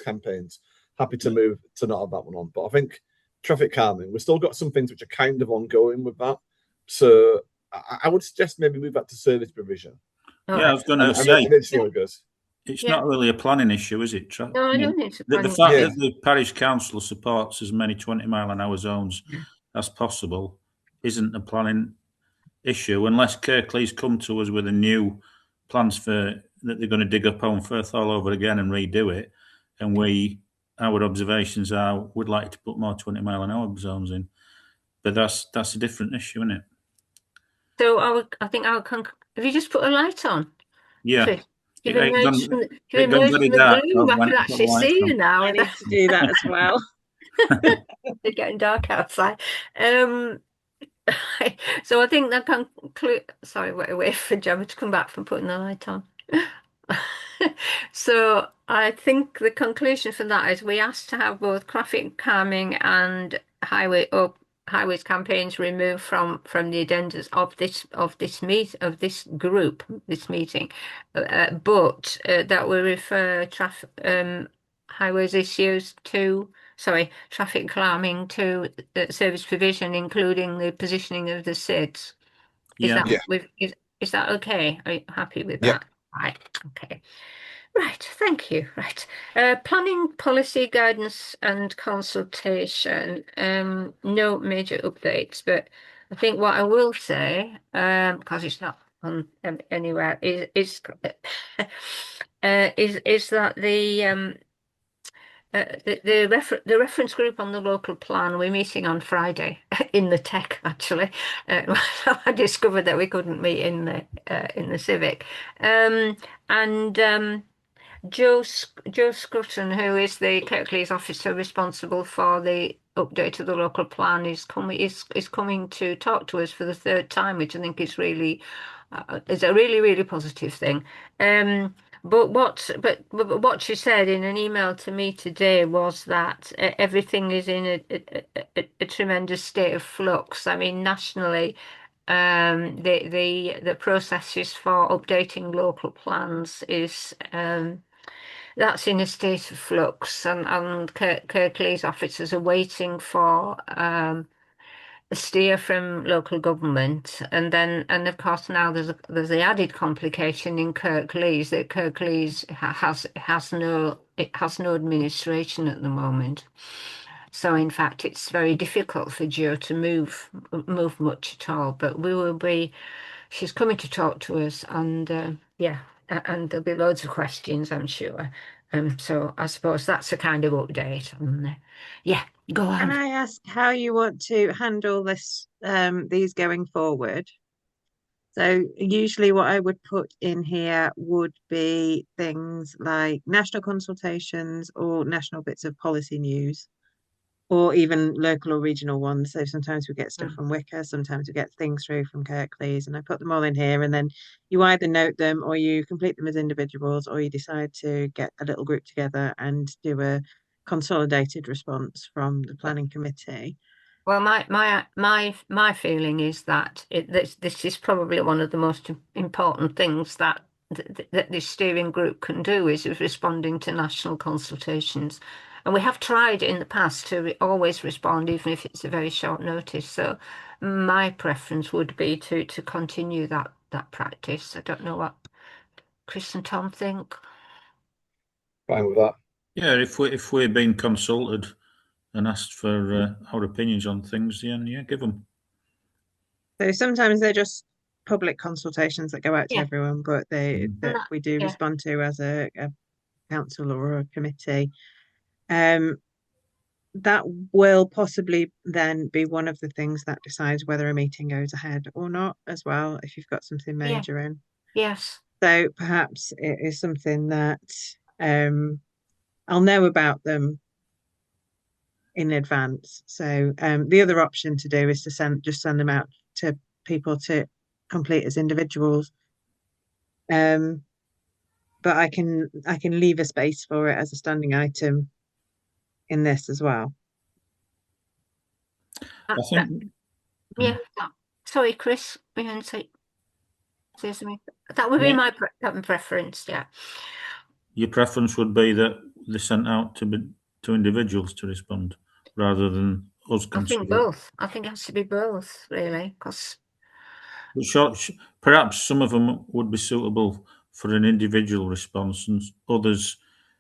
campaigns. Happy to move to not have that one on. But I think traffic calming, we've still got some things which are kind of ongoing with that. So I would suggest maybe move back to service provision. I was going to say, see how it goes. It's not really a planning issue, is it? No, I don't think it's a the fact that the parish council supports as many 20 mile an hour zones as possible isn't a planning issue, unless Kirklees come to us with a new plans that they're going to dig up on Firth all over again and redo it. And our observations are we'd like to put more 20 mile an hour zones in, but that's a different issue, isn't it? So I think have you just put a light on? Yeah. You've emerged from the gloom. I can actually see you now. I need to do that as well. It's getting dark outside. So I think that conclude. Sorry, wait for Gemma to come back from putting the light on. So I think the conclusion for that is we asked to have both traffic calming and highways campaigns removed from the agendas of this meeting, but that we refer highways issues to. Sorry, traffic calming to service provision, including the positioning of the SIDS. Is that okay? Are you happy with that? Right. Okay. Right. Thank you. Right. Planning policy guidance and consultation. No major updates, but I think what I will say, because it's not on anywhere, is that the reference group on the local plan, we're meeting on Friday in the tech actually. I discovered that we couldn't meet in the civic, and Joe Scrutton, who is the Kirklees officer responsible for the update of the local plan, is coming to talk to us for the third time, which I think is really is a really positive thing. But what she said in an email to me today was that everything is in a tremendous state of flux. I mean, nationally, the processes for updating local plans is that's in a state of flux, and Kirklees officers are waiting for a steer from local government, and of course now there's the added complication in Kirklees that Kirklees has no administration at the moment. So in fact it's very difficult for Jo to move much at all. But she's coming to talk to us, and and there'll be loads of questions, I'm sure. So I suppose that's a kind of update. And go on. Can I ask how you want to handle this, these going forward? So usually what I would put in here would be things like national consultations or national bits of policy news, or even local or regional ones. So sometimes we get stuff from Wickes, sometimes we get things through from Kirklees, and I put them all in here. And then you either note them or you complete them as individuals, or you decide to get a little group together and do a consolidated response from the planning committee. Well, my feeling is that this is probably one of the most important things that this steering group can do is responding to national consultations. And we have tried in the past to always respond, even if it's a very short notice. So my preference would be to continue that practice. I don't know what Chris and Tom think. Fine with that. Yeah, if we're being consulted and asked for our opinions on things, then yeah, give them. So sometimes they're just public consultations that go out to everyone, but that we do respond to as a council or a committee. That will possibly then be one of the things that decides whether a meeting goes ahead or not as well, if you've got something major in. Yes. So perhaps it is something that I'll know about them in advance. So the other option to do is to send them out to people to complete as individuals. But I can leave a space for it as a standing item in this as well. I think. Yeah. Sorry, Chris. We can say something. That would be my preference. Yeah. Your preference would be that they're sent out to individuals to respond rather than us. I think both. I think it has to be both, really, because. Perhaps some of them would be suitable for an individual response, and others,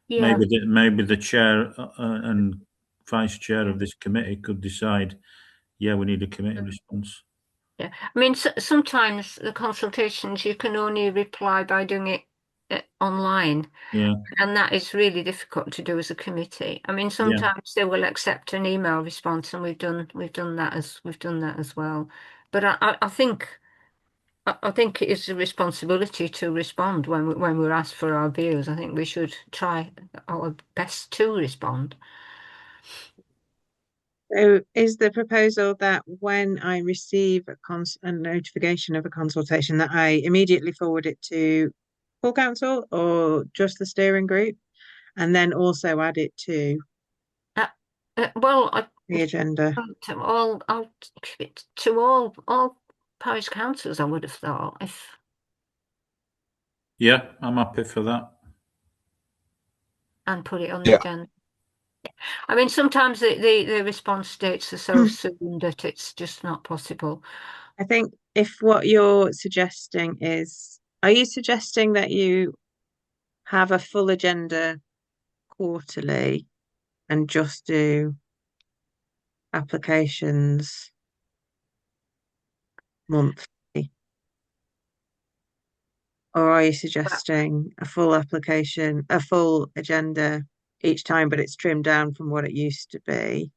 maybe the chair and vice chair of this committee could decide, yeah, we need a committee response. Yeah, I mean, sometimes the consultations you can only reply by doing it online. Yeah, and that is really difficult to do as a committee. I mean, sometimes they will accept an email response, and we've done that as well. But I think it is a responsibility to respond when we're asked for our views. I think we should try our best to respond. So is the proposal that when I receive a notification of a consultation that I immediately forward it to full council or just the steering group, and then also add it to the agenda? I'll give it to all parish councils, I would have thought. Yeah, I'm happy for that. And put it on the agenda. I mean, sometimes the response dates are so soon that it's just not possible. I think if what you're suggesting is, are you suggesting that you have a full agenda quarterly and just do applications monthly? Or are you suggesting a full agenda each time, but it's trimmed down from what it used to be?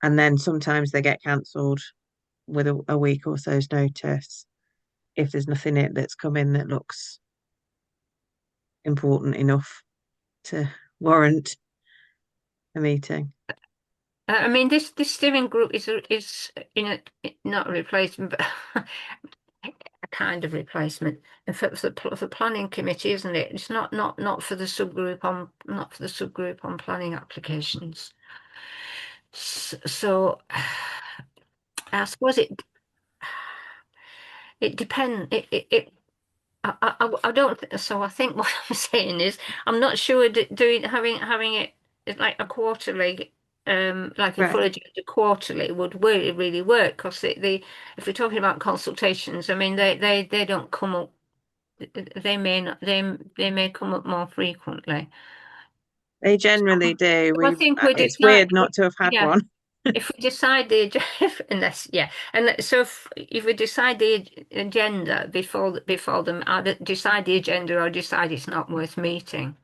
And then sometimes they get cancelled with a week or so's notice if there's nothing in it that's come in that looks important enough to warrant a meeting. I mean, this steering group is not a replacement, but a kind of replacement for the planning committee, isn't it? It's not for the subgroup on planning applications. So I suppose it depends. I don't. So I think what I'm saying is I'm not sure having it like a quarterly, like a full agenda quarterly would really work, because if we're talking about consultations, I mean they don't come up. They may come up more frequently. They generally do. I think it's weird not to have had one. If we decide so if we decide the agenda before them, either decide the agenda or decide it's not worth meeting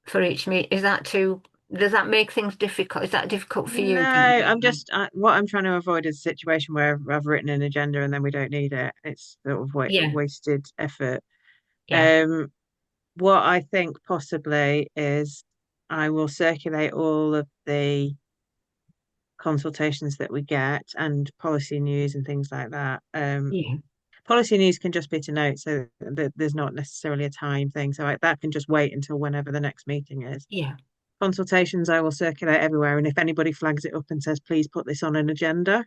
for each meet, is that too does that make things difficult? Is that difficult for you? No, I'm just what I'm trying to avoid is a situation where I've written an agenda and then we don't need it. It's sort of Yeah. wasted effort. Yeah. What I think possibly is I will circulate all of the consultations that we get and policy news and things like that. Yeah. Policy news can just be to note, so that there's not necessarily a time thing. So that can just wait until whenever the next meeting is. Yeah. Consultations I will circulate everywhere, and if anybody flags it up and says, please put this on an agenda,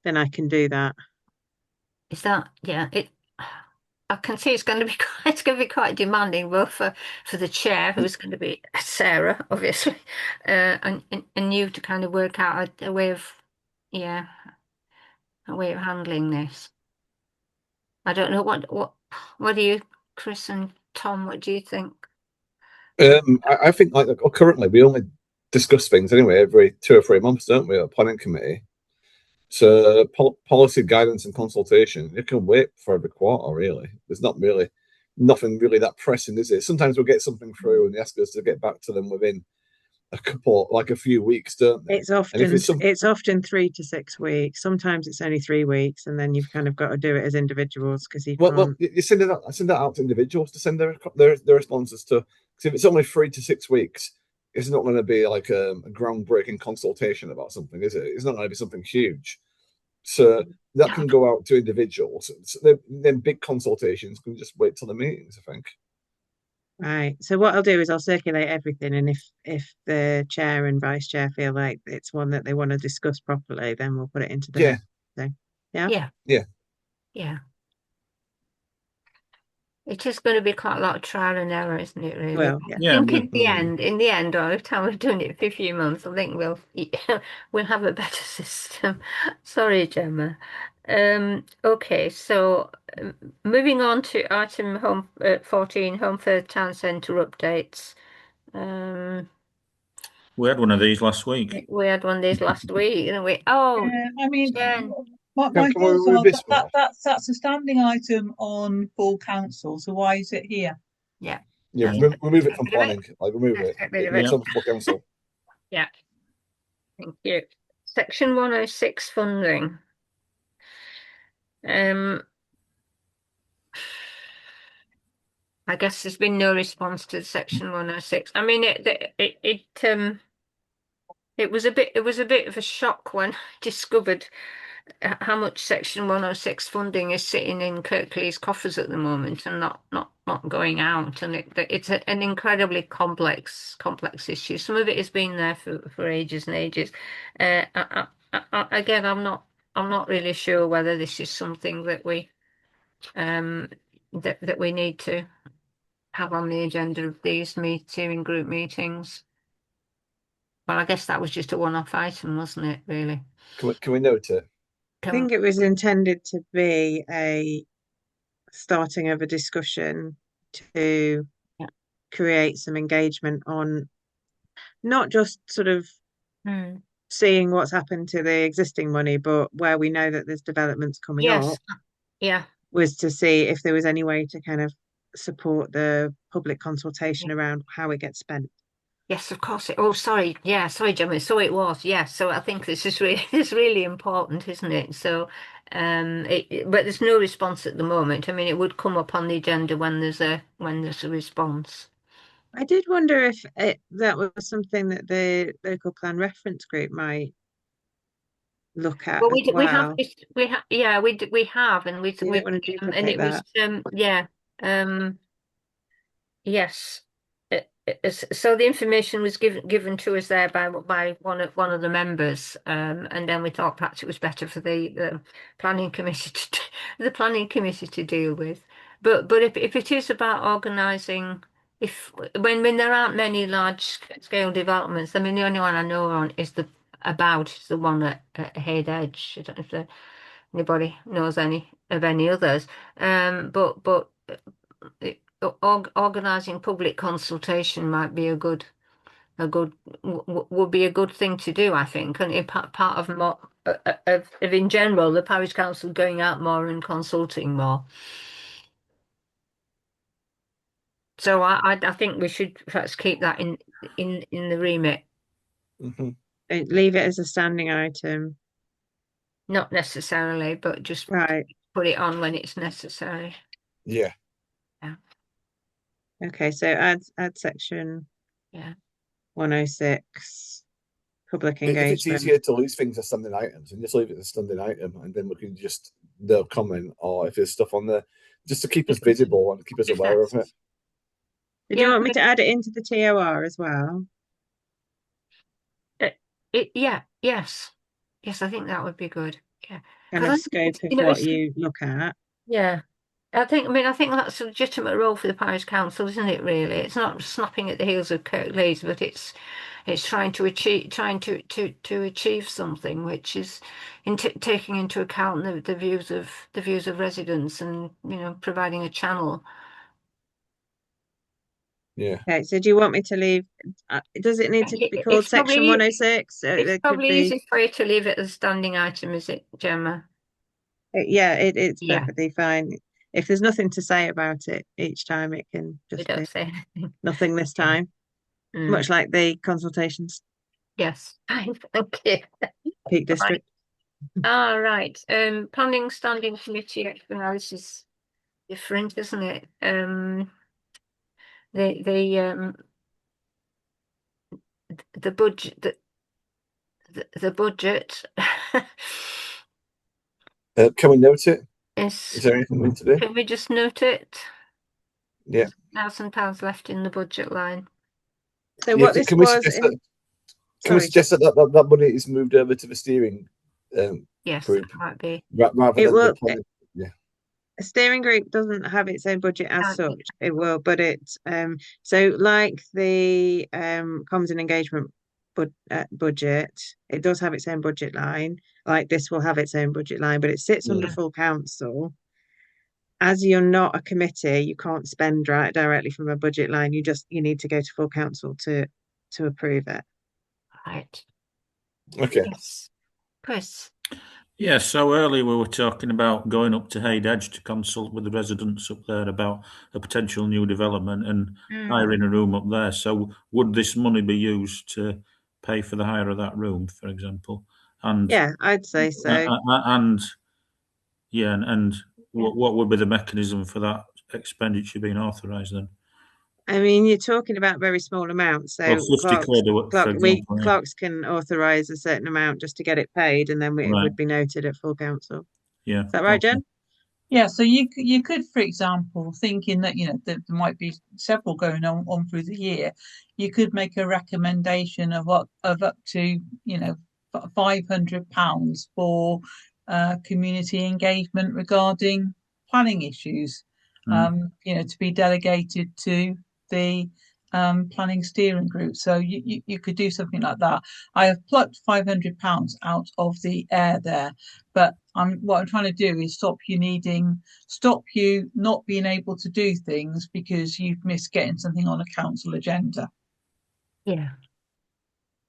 then I can do that. Is that, yeah, I can see it's going to be quite demanding, both for the chair, who's going to be Sarah, obviously, and you to kind of work out a way of handling this. I don't know what do you, Chris and Tom, what do you think? I think like currently we only discuss things anyway every 2 or 3 months, don't we? At a planning committee. So policy guidance and consultation, you can wait for every quarter. Really, there's nothing really that pressing, is it? Sometimes we'll get something through and they ask us to get back to them within a few weeks, don't they? It's often 3 to 6 weeks. Sometimes it's only 3 weeks, and then you've kind of got to do it as individuals because you can't. Well, you send it out to individuals to send their responses to. Because if it's only 3 to 6 weeks, it's not going to be like a groundbreaking consultation about something, is it? It's not going to be something huge. So that can go out to individuals. So then big consultations can just wait till the meetings, I think. Right. So what I'll do is I'll circulate everything, and if the chair and vice chair feel like it's one that they want to discuss properly, then we'll put it into the next thing. Yeah. Yeah. It is going to be quite a lot of trial and error, isn't it, really? Well, I think in the end, by the time we've done it for a few months, I think we'll have a better system. Sorry, Gemma. Okay, so moving on to item 14, Holmfirth Town Centre updates. We had one of these last week. We had one of these last week, didn't we? Oh, I mean, Jen. my that's a standing item on full council. So why is it here? Yeah. Remove it from planning. Remove it. It's on full council. Yeah. Thank you. Section 106 funding. I guess there's been no response to Section 106. I mean, it was a bit of a shock when I discovered how much Section 106 funding is sitting in Kirklees coffers at the moment and not going out, and it's an incredibly complex issue. Some of it has been there for ages and ages. Again, I'm not really sure whether this is something that we that we need to have on the agenda of these two group meetings. Well, I guess that was just a one-off item, wasn't it, really? Can we note it? I think it was intended to be a starting of a discussion to create some engagement on not just sort of seeing what's happened to the existing money, but where we know that there's developments coming up. Yeah. Was to see if there was any way to kind of support the public consultation around how it gets spent. Yes, of course. Sorry. Yeah, sorry, Gemma. So it was. Yeah. So I think this is really important, isn't it? So, but there's no response at the moment. I mean, it would come up on the agenda when there's a response. I did wonder if that was something that the local plan reference group might look at. Well, we have, we have, and we want to and it was yes. So the information was given to us there by one of the members, and then we thought perhaps it was better for the planning committee to deal with. But if it is about organising, when there aren't many large scale developments, I mean the only one I know on is the one at Hayes Edge. I don't know if anybody knows any others, but. Organising public consultation might be would be a good thing to do, I think, and part of more of in general the parish council going out more and consulting more. So I think we should perhaps keep that in the remit Leave it as a standing item. Not necessarily, but just put it on when it's necessary. Yeah. Okay, so add section 106, public engagement. If it's easier to lose things as standing items, and just leave it as a standing item, and then we can just they'll comment, or if there's stuff on there, just to keep us visible and keep us aware of it. Did you want me to add it into the TOR as well? Yes, I think that would be good. Yeah, kind of scope of what you look at. Yeah, I think that's a legitimate role for the Parish Council, isn't it? Really, it's not snapping at the heels of Kirklees, but it's trying to achieve something, which is taking into account the views of residents, and providing a channel. Yeah. Okay, so do you want me to leave? Does it need to be called section 106? It's probably easiest for you to leave it as a standing item, is it, Gemma? Yeah, it's perfectly fine. If there's nothing to say about it each time, it can just be say nothing this time. Much like the consultations. Yes, fine, thank you. Peak District. All right. Planning Standing Committee. Well, this is different, isn't it? The budget. The budget. Can we note it? Is there anything we need to do? Can we just note it? Yeah. £1,000 left in the budget line. So what this was. Can we suggest that money is moved over to the steering yes, group? That might be. Rather than the planning. A steering group doesn't have its own budget as such. It will, but it's so like the comms and engagement budget, it does have its own budget line. Like this will have its own budget line, but it sits under full council. As you're not a committee, you can't spend directly from a budget line. You need to go to full council to approve it. Right. Okay. Yes. Chris. Yeah, so earlier we were talking about going up to Hayde Edge to consult with the residents up there about a potential new development and hiring a room up there. So would this money be used to pay for the hire of that room, for example? And yeah, I'd say so. What would be the mechanism for that expenditure being authorised then? I mean, you're talking about very small amounts. So Clerks can authorise a certain amount just to get it paid, and then it would be noted at full council. Yeah. Is that right, Jen? Yeah, so you could, for example, thinking that there might be several going on through the year, you could make a recommendation of up to £500 for community engagement regarding planning issues, to be delegated to the planning steering group. So you could do something like that. I have plucked £500 out of the air there, but what I'm trying to do is stop you not being able to do things because you've missed getting something on a council agenda. Yeah.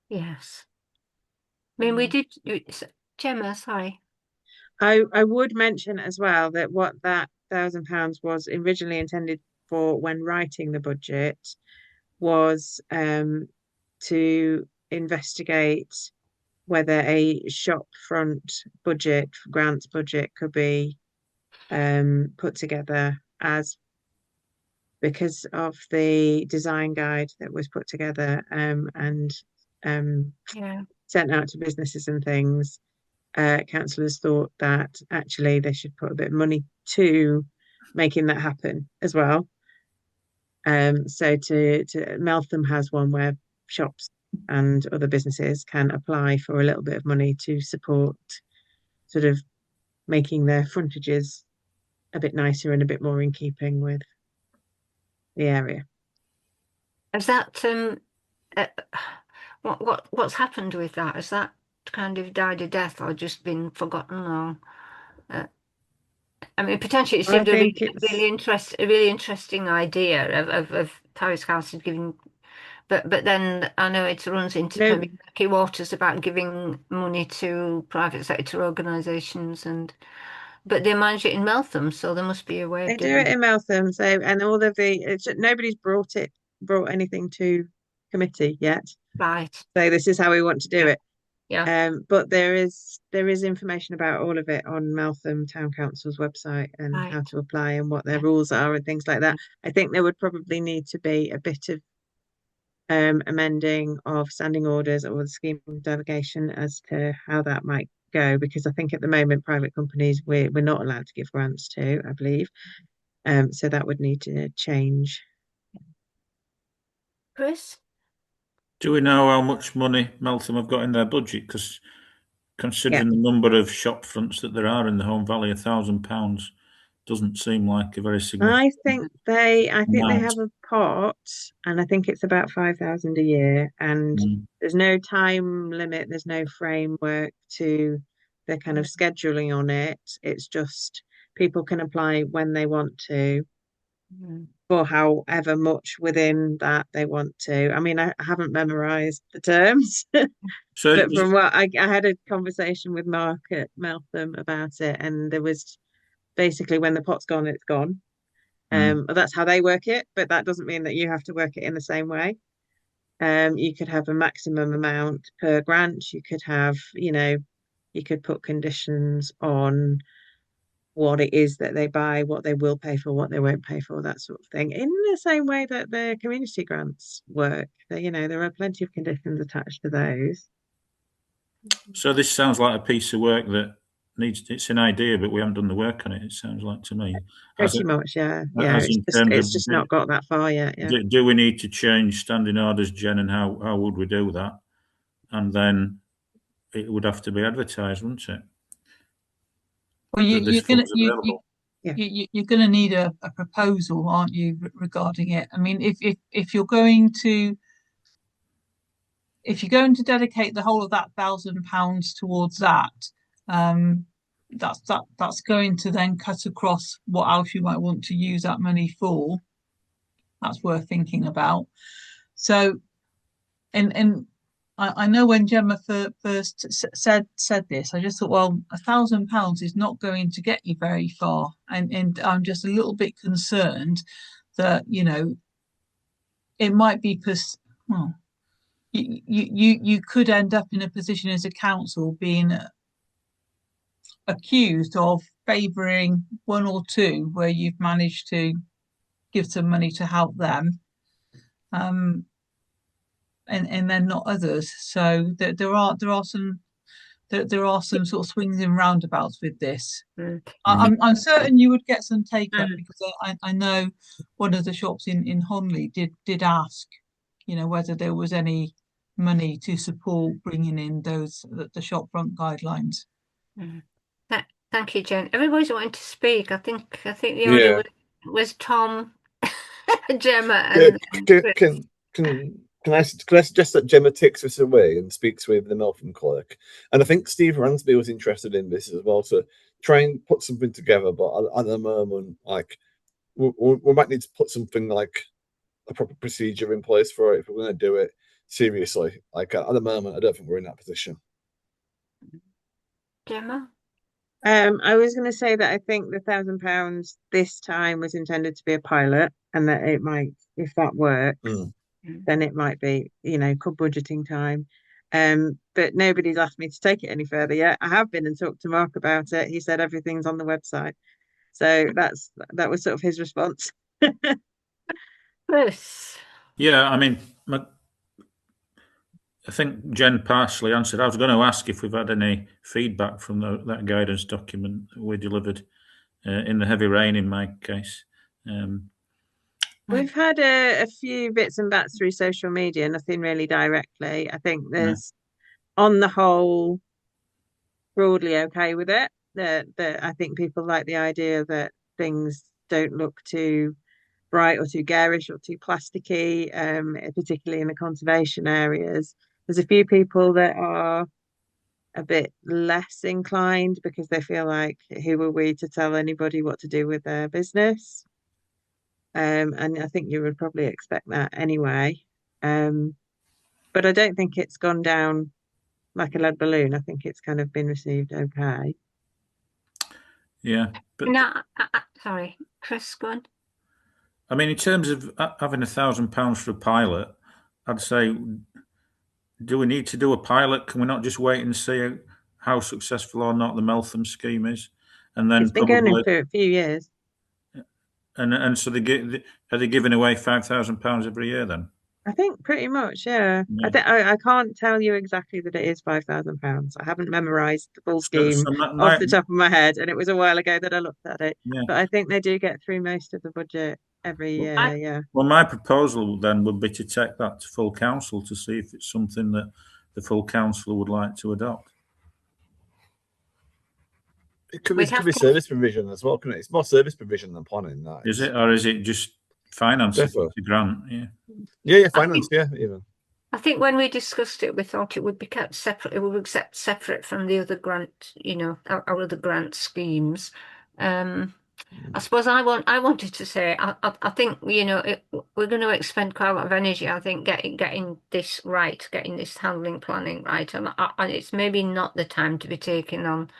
Yes. I mean, we did. Gemma, sorry. I would mention as well that what that £1,000 was originally intended for when writing the budget was to investigate whether a shop front budget, grants budget, could be put together because of the design guide that was put together and sent out to businesses and things. Councillors thought that actually they should put a bit of money to making that happen as well. So Meltham has one where shops and other businesses can apply for a little bit of money to support sort of making their frontages a bit nicer and a bit more in keeping with the area. Is that what's happened with that? Has that kind of died a death or just been forgotten? Or I mean, potentially it seemed a really interesting idea of Parish Council giving, but then I know it runs into murky waters about giving money to private sector organisations, but they manage it in Meltham, so there must be a way. They do it in Meltham, so and all of nobody's brought anything to committee yet. Right. So this is how we want to do it. Yeah. But there is information about all of it on Meltham Town Council's website and how to apply and what their rules are and things like that. I think there would probably need to be a bit of amending of standing orders or the scheme of delegation as to how that might go, because I think at the moment private companies we're not allowed to give grants to, I believe. So that would need to change. Chris? Do we know how much money Meltham have got in their budget? Because considering the number of shop fronts that there are in the Home Valley, £1,000 doesn't seem like a very significant. I think they have a pot, and I think it's about 5,000 a year, and there's no time limit, there's no framework to the kind of scheduling on it. It's just people can apply when they want to, for however much within that they want to. I mean, I haven't memorized the terms, So but from what I had a conversation with Mark at Meltham about it, and there was basically when the pot's gone, it's gone. That's how they work it, but that doesn't mean that you have to work it in the same way. You could have a maximum amount per grant. You could have, you could put conditions on what it is that they buy, what they will pay for, what they won't pay for, that sort of thing, in the same way that the community grants work. There are plenty of conditions attached to those. So this sounds like a piece of work that it's an idea, but we haven't done the work on it. It sounds like to me. Pretty much, yeah. It's just not got that far yet. Yeah. Do we need to change standing orders, Jen, and how would we do that? And then it would have to be advertised, wouldn't it? Well, you're going to need a proposal, aren't you, regarding it? I mean, if you're going to dedicate the whole of that £1,000 towards that, that's going to then cut across what else you might want to use that money for. That's worth thinking about. So, and I know when Gemma first said this, I just thought, well, £1,000 is not going to get you very far, and I'm just a little bit concerned that it might be you could end up in a position as a council being accused of favouring one or two where you've managed to give some money to help them, and then not others. So there are some sort of swings and roundabouts with this. I'm certain you would get some take up, because I know one of the shops in Honley did ask, whether there was any money to support bringing in the shop front guidelines. Thank you, Jen. Everybody's wanting to speak. I think the only was Tom, Gemma, and Can I suggest that Gemma takes this away and speaks with the Meltham clerk? And I think Steve Ransby was interested in this as well, to try and put something together. But at the moment, like we might need to put something like a proper procedure in place for it if we're going to do it seriously. Like at the moment, I don't think we're in that position. Gemma? I was going to say that I think the £1,000 this time was intended to be a pilot, and that it might, if that works, then it might be, good budgeting time. But nobody's asked me to take it any further yet. I have been and talked to Mark about it. He said everything's on the website. So that was sort of his response. Chris? Yeah, I mean, I think Jen partially answered. I was going to ask if we've had any feedback from that guidance document that we delivered in the heavy rain, in my case. We've had a few bits and bats through social media, nothing really directly. I think there's, on the whole, broadly okay with it. That I think people like the idea that things don't look too bright or too garish or too plasticky, particularly in the conservation areas. There's a few people that are a bit less inclined because they feel like, who are we to tell anybody what to do with their business? And I think you would probably expect that anyway. But I don't think it's gone down like a lead balloon. I think it's kind of been received okay. Yeah. But no, sorry, Chris, go on. I mean, in terms of having £1,000 for a pilot, I'd say, do we need to do a pilot? Can we not just wait and see how successful or not the Meltham scheme is, and then it's been going for a few years. And so are they giving away £5,000 every year then? I think pretty much, yeah. I can't tell you exactly that it is £5,000. I haven't memorised the full scheme off the top of my head, and it was a while ago that I looked at it. Yeah. But I think they do get through most of the budget every year. Yeah. Well, my proposal then would be to take that to full council to see if it's something that the full council would like to adopt. It could be service provision as well, couldn't it? It's more service provision than planning. That is it, or is it just finance? The grant, yeah, finance, even. I think when we discussed it, we thought it would be kept separate. It would be kept separate from the other grant, our other grant schemes. I suppose I wanted to say, I think we're going to expend quite a lot of energy. I think getting this right, getting this handling planning right, and it's maybe not the time to be taking on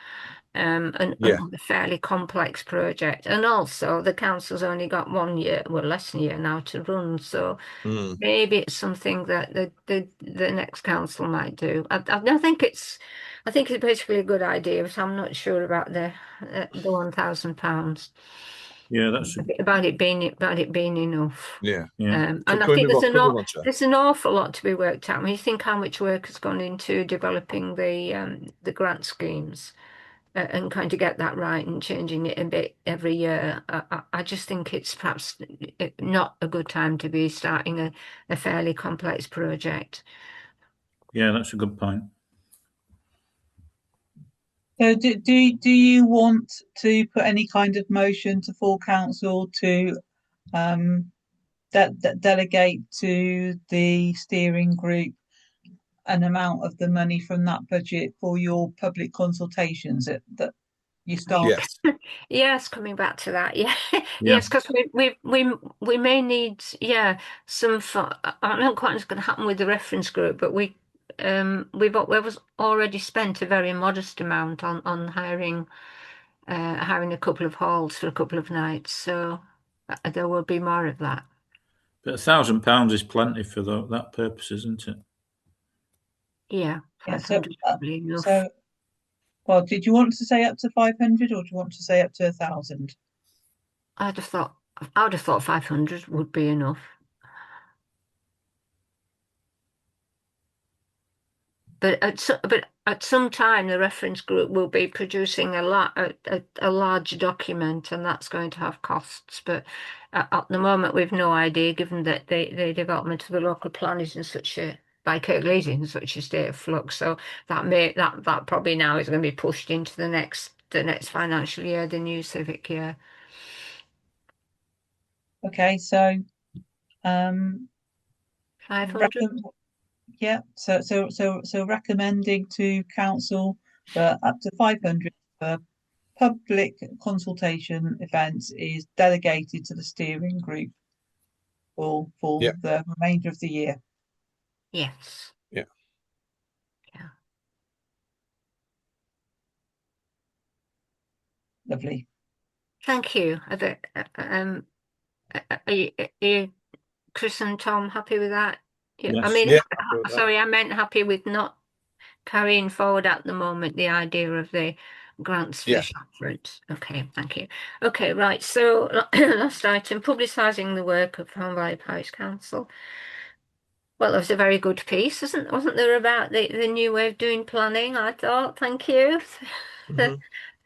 a fairly complex project. And also the council's only got 1 year, well, less than a year now to run. So maybe it's something that the next council might do. I think it's basically a good idea, but I'm not sure about the £1,000. Yeah, that's about it being enough. Yeah. And I think there's an awful lot to be worked out. When you think how much work has gone into developing the grant schemes, and trying to get that right and changing it a bit every year, I just think it's perhaps not a good time to be starting a fairly complex project. Yeah, that's a good point. So do you want to put any kind of motion to full council to delegate to the steering group an amount of the money from that budget for your public consultations that you start? Yes, coming back to that, yes, because we may need some. I don't know quite what's going to happen with the reference group, but we've already spent a very modest amount on hiring a couple of halls for a couple of nights, so there will be more of that. But £1,000 is plenty for that purpose, isn't it? Yeah, probably enough. So, well, did you want to say up to 500, or do you want to say up to 1,000? I would have thought 500 would be enough. But at some time, the reference group will be producing a large document, and that's going to have costs. But at the moment, we've no idea, given that the development of the local plan is in by Kirklees in such a state of flux. So that probably now is going to be pushed into the next financial year, the new civic year. Okay, so 500. Yeah, so recommending to council for up to 500 for public consultation events is delegated to the steering group for the remainder of the year. Yes. Yeah. Lovely. Thank you. Are you, Chris and Tom, happy with that? Yes. I mean, sorry, I meant happy with not carrying forward at the moment the idea of the grants for Shefford. Okay, thank you. Okay, right. So last item, publicising the work of Holme Valley Parish Council. Well, there was a very good piece, wasn't there, about the new way of doing planning? I thought. Thank you. There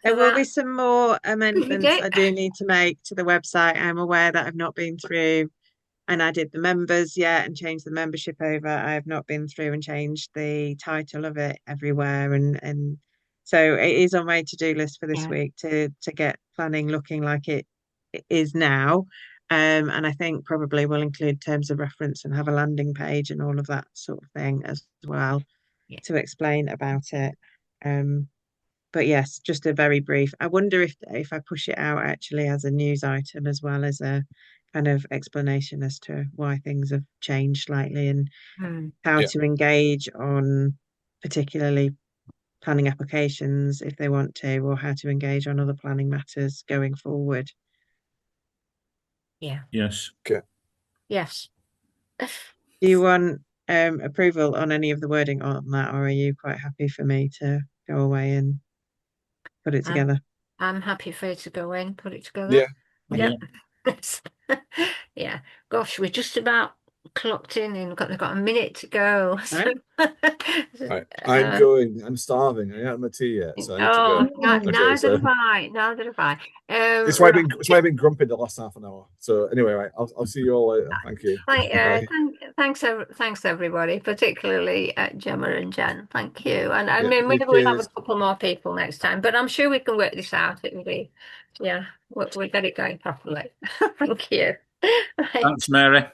will be some more amendments I do need to make to the website. I'm aware that I've not been through and added the members yet and changed the membership over. I have not been through and changed the title of it everywhere, and so it is on my to-do list for this week to get planning looking like it is now. And I think probably we'll include terms of reference and have a landing page and all of that sort of thing as well to explain about it. But yes, just a very brief. I wonder if I push it out actually as a news item as well as a kind of explanation as to why things have changed slightly and how to engage on particularly planning applications if they want to, or how to engage on other planning matters going forward. Yeah. Yes. Okay. Yes. Do you want approval on any of the wording on that, or are you quite happy for me to go away and put it together? I'm happy for you to go in, put it together. Yeah. Yeah. Gosh, we're just about clocked in and got a minute to go. So. Right. I'm starving. I haven't had my tea yet, so I need to go. Neither have I. Neither have I. It's why I've been grumpy the last half an hour. So anyway, right, I'll see you all later. Thank you. Thanks everybody, particularly Gemma and Jen. Thank you. And I mean, maybe we'll have a couple more people next time, but I'm sure we can work this out. It will be, we'll get it going properly. Thank you. Right. Thanks, Mary.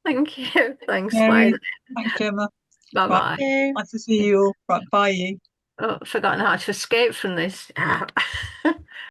Thank you. Thanks, Mary. Thanks, Gemma. Bye-bye. Nice to see you all. Right, bye. Oh, I've forgotten how to escape from this.